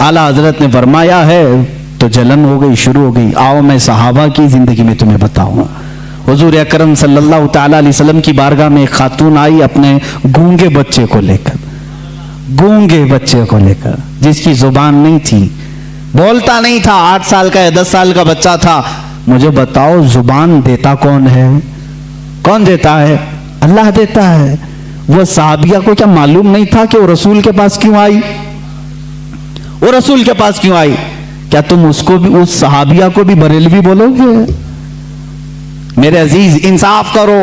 आला हजरत ने फरमाया है तो जलन हो गई, शुरू हो गई। आओ मैं सहाबा की जिंदगी में तुम्हें बताऊं। हुजूर अकरम सल्लल्लाहु ताला अलैहि वसल्लम की बारगाह में एक खातून आई अपने गूंगे बच्चे को लेकर, गूंगे बच्चे को लेकर, जिसकी जुबान नहीं थी, बोलता नहीं था, 8 साल का या 10 साल का बच्चा था। मुझे बताओ जुबान देता कौन है? कौन देता है? अल्लाह देता है। वो साहबिया को क्या मालूम नहीं था कि वो रसूल के पास क्यों आई? वो रसूल के पास क्यों आई? क्या तुम उसको भी, उस सहाबिया को भी बरेलवी बोलोगे? मेरे अजीज इंसाफ करो।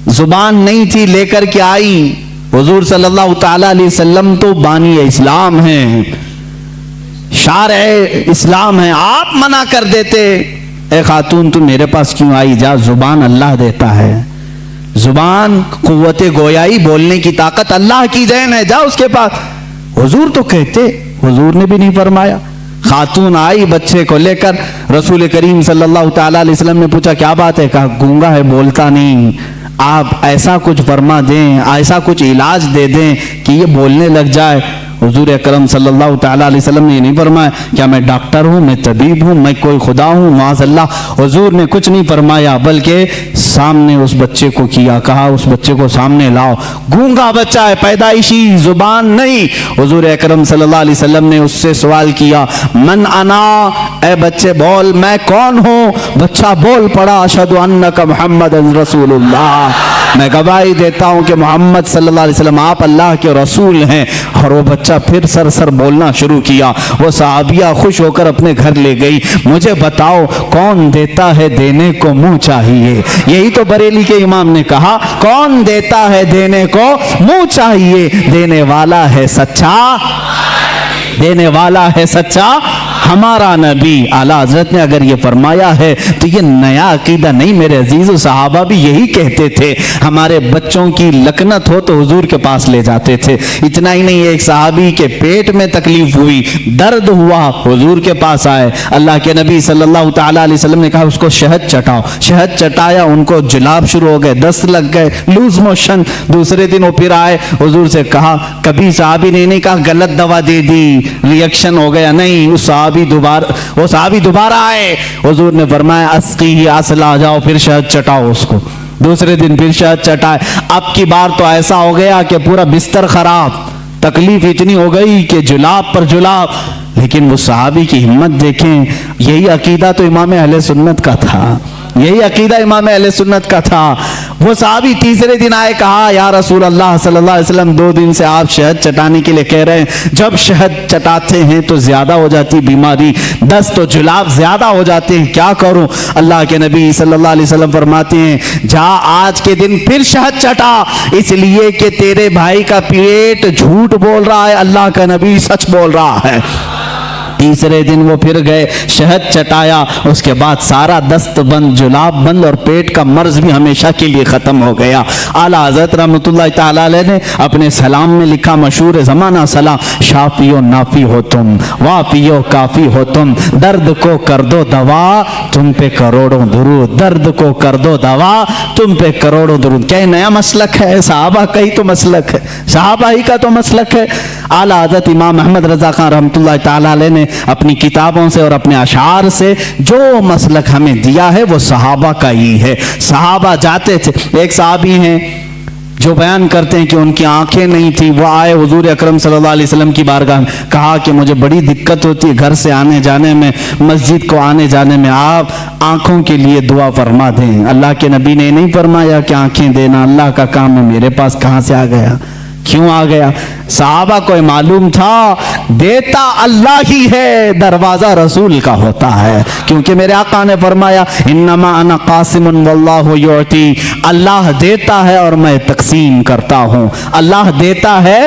जुबान नहीं थी, लेकर के आई। हुजूर सल्लल्लाहु ताला अलैहि वसल्लम तो बानी इस्लाम हैं, शारे इस्लाम हैं। आप मना कर देते, ए खातून तुम मेरे पास क्यों आई? जा, जुबान अल्लाह देता है। जुबान कुव्वते गोयाई, बोलने की ताकत अल्लाह की देन है, जा उसके पास। हुजूर तो कहते, हुजूर ने भी नहीं फरमाया। खातून आई बच्चे को लेकर, रसूल करीम सल्लल्लाहु ताला अलैहि वसल्लम ने पूछा क्या बात है? कहा गूंगा है, बोलता नहीं। आप ऐसा कुछ फरमा दें, ऐसा कुछ इलाज दे दें कि ये बोलने लग जाए। हुजूर अकरम सल्लल्लाहु ताला अलैहि वसल्लम ने नहीं फरमाया क्या मैं डॉक्टर हूँ, मैं तबीब हूँ, मैं कोई खुदा हूँ, माज़अल्लाह। हुजूर ने कुछ नहीं फरमाया, बल्कि सामने उस बच्चे को किया, कहा उस बच्चे को सामने लाओ। गूंगा बच्चा है, पैदाइशी, जुबान नहीं। हुजूर अकरम सल्लल्लाहु अलैहि वसल्लम ने उससे सवाल किया, मन अना, ए बच्चे बोल मैं कौन हूँ? बच्चा बोल पड़ा, अशहदु अन्नका मुहम्मदन रसूलुल्लाह, मैं गवाही देता हूँ कि मोहम्मद सल्लल्लाहु अलैहि वसल्लम आप अल्लाह के रसूल हैं। और वो बच्चा फिर सर बोलना शुरू किया। वो सहाबिया खुश होकर अपने घर ले गई। मुझे बताओ कौन देता है देने को मुंह चाहिए? यही तो बरेली के इमाम ने कहा, कौन देता है देने को मुंह चाहिए? देने वाला है सच्चा, देने वाला है सच्चा हमारा नबी। आला हजरत ने अगर ये फरमाया है तो ये नया अकीदा नहीं मेरे अजीज। सहाबा भी यही कहते थे, हमारे बच्चों की लकनत हो तो हुजूर के पास ले जाते थे। इतना ही नहीं, एक सहाबी के पेट में तकलीफ हुई, दर्द हुआ, हुजूर के पास आए। अल्लाह के नबी सल्लल्लाहु ताला अलैहि वसल्लम ने कहा उसको शहद चटाओ। शहद चटाया, उनको जुलाब शुरू हो गए, दस्त लग गए, लूज मोशन। दूसरे दिन वो फिर आए, हुजूर से कहा, कभी सहाबी ने नहीं कहा गलत दवा दे दी, रिएक्शन हो गया, नहीं। उस सहाबी दोबारा आए, हुजूर ने फरमाया अस्की असला, जाओ फिर शहद चटाओ उसको। दूसरे दिन फिर शहद चटाए। अब की बार तो ऐसा हो गया कि पूरा बिस्तर खराब, तकलीफ इतनी हो गई कि जुलाब पर जुलाब। लेकिन वो सहाबी की हिम्मत देखें। यही अकीदा तो इमाम अहले सुन्नत का था, यही अकीदा इमाम अहले सुन्नत का था। वो सहाबी तीसरे दिन आए, कहा या रसूल अल्लाह सल्लल्लाहु अलैहि वसल्लम 2 दिन से आप शहद चटाने के लिए कह रहे हैं, जब शहद चटाते हैं तो ज्यादा हो जाती बीमारी, दस्त तो जुलाब ज्यादा हो जाते हैं, क्या करूं? अल्लाह के नबी सल्लल्लाहु अलैहि वसल्लम फरमाते हैं, जा आज के दिन फिर शहद चटा, इसलिए कि तेरे भाई का पेट झूठ बोल रहा है, अल्लाह का नबी सच बोल रहा है। तीसरे दिन वो फिर गए, शहद चटाया, उसके बाद सारा दस्त बंद, जुलाब बंद और पेट का मर्ज भी हमेशा के लिए खत्म हो गया। आला हज़रत रहमतुल्लाह ताला अलैह ने अपने सलाम में लिखा, मशहूर ज़माना सलाम, शाफियो नाफी हो तुम, वाफियो काफी हो तुम, दर्द को कर दो दवा, तुम पे करोड़ों दुरूद, दर्द को कर दो दवा, तुम पे करोड़ों दुरूद। क्या नया मसलक है? सहाबा का ही तो मसलक है, सहाबा ही का तो मसलक है। आला हज़रत इमाम अहमद रज़ा खान रहमतुल्लाह ताला अलैह ने अपनी किताबों से और अपने अशार से जो मसलक हमें दिया है वो सहाबा का ही है। सहाबा जाते थे, एक सहाबी हैं जो बयान करते हैं कि उनकी आंखें नहीं थी, वो आए हुजूर अकरम सल्लल्लाहु अलैहि वसल्लम की बारगाह में, कहा कि मुझे बड़ी दिक्कत होती है घर से आने जाने में, मस्जिद को आने जाने में, आप आंखों के लिए दुआ फरमा दें। अल्लाह के नबी ने नहीं फरमाया कि आंखें देना अल्लाह का काम है, मेरे पास कहां से आ गया, क्यों आ गया? सहाबा को मालूम था देता अल्लाह ही है, दरवाजा रसूल का होता है, क्योंकि मेरे आका ने फरमाया इन्नमा अना कासिमुन वल्लाहु युती, अल्लाह देता है और मैं तकसीम करता हूं। अल्लाह देता है,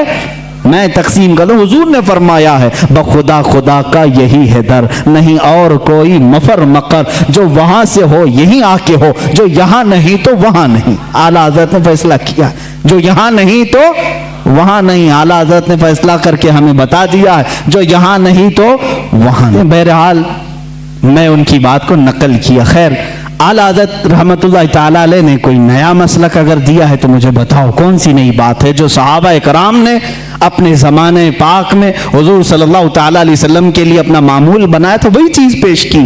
मैं तकसीम कर दूं। हुजूर ने फरमाया है बखुदा खुदा का यही है दर, नहीं और कोई मफर मकर, जो वहां से हो यहीं आके हो, जो यहां नहीं तो वहां नहीं। आला हजरत ने फैसला किया, जो यहां नहीं तो वहां नहीं। आला हजरत ने फैसला करके हमें बता दिया है, जो यहां नहीं तो वहां नहीं। बहरहाल मैं उनकी बात को नकल किया। खैर, आला हज़रत रहमतुल्लाह ताला अलैह ने कोई नया मसलक अगर दिया है तो मुझे बताओ, कौन सी नई बात है जो सहाबा इकराम ने अपने ज़माने पाक में हुजूर सल्लल्लाहु ताला अलैहि वसल्लम के लिए अपना मामूल बनाया था, वही चीज़ पेश की।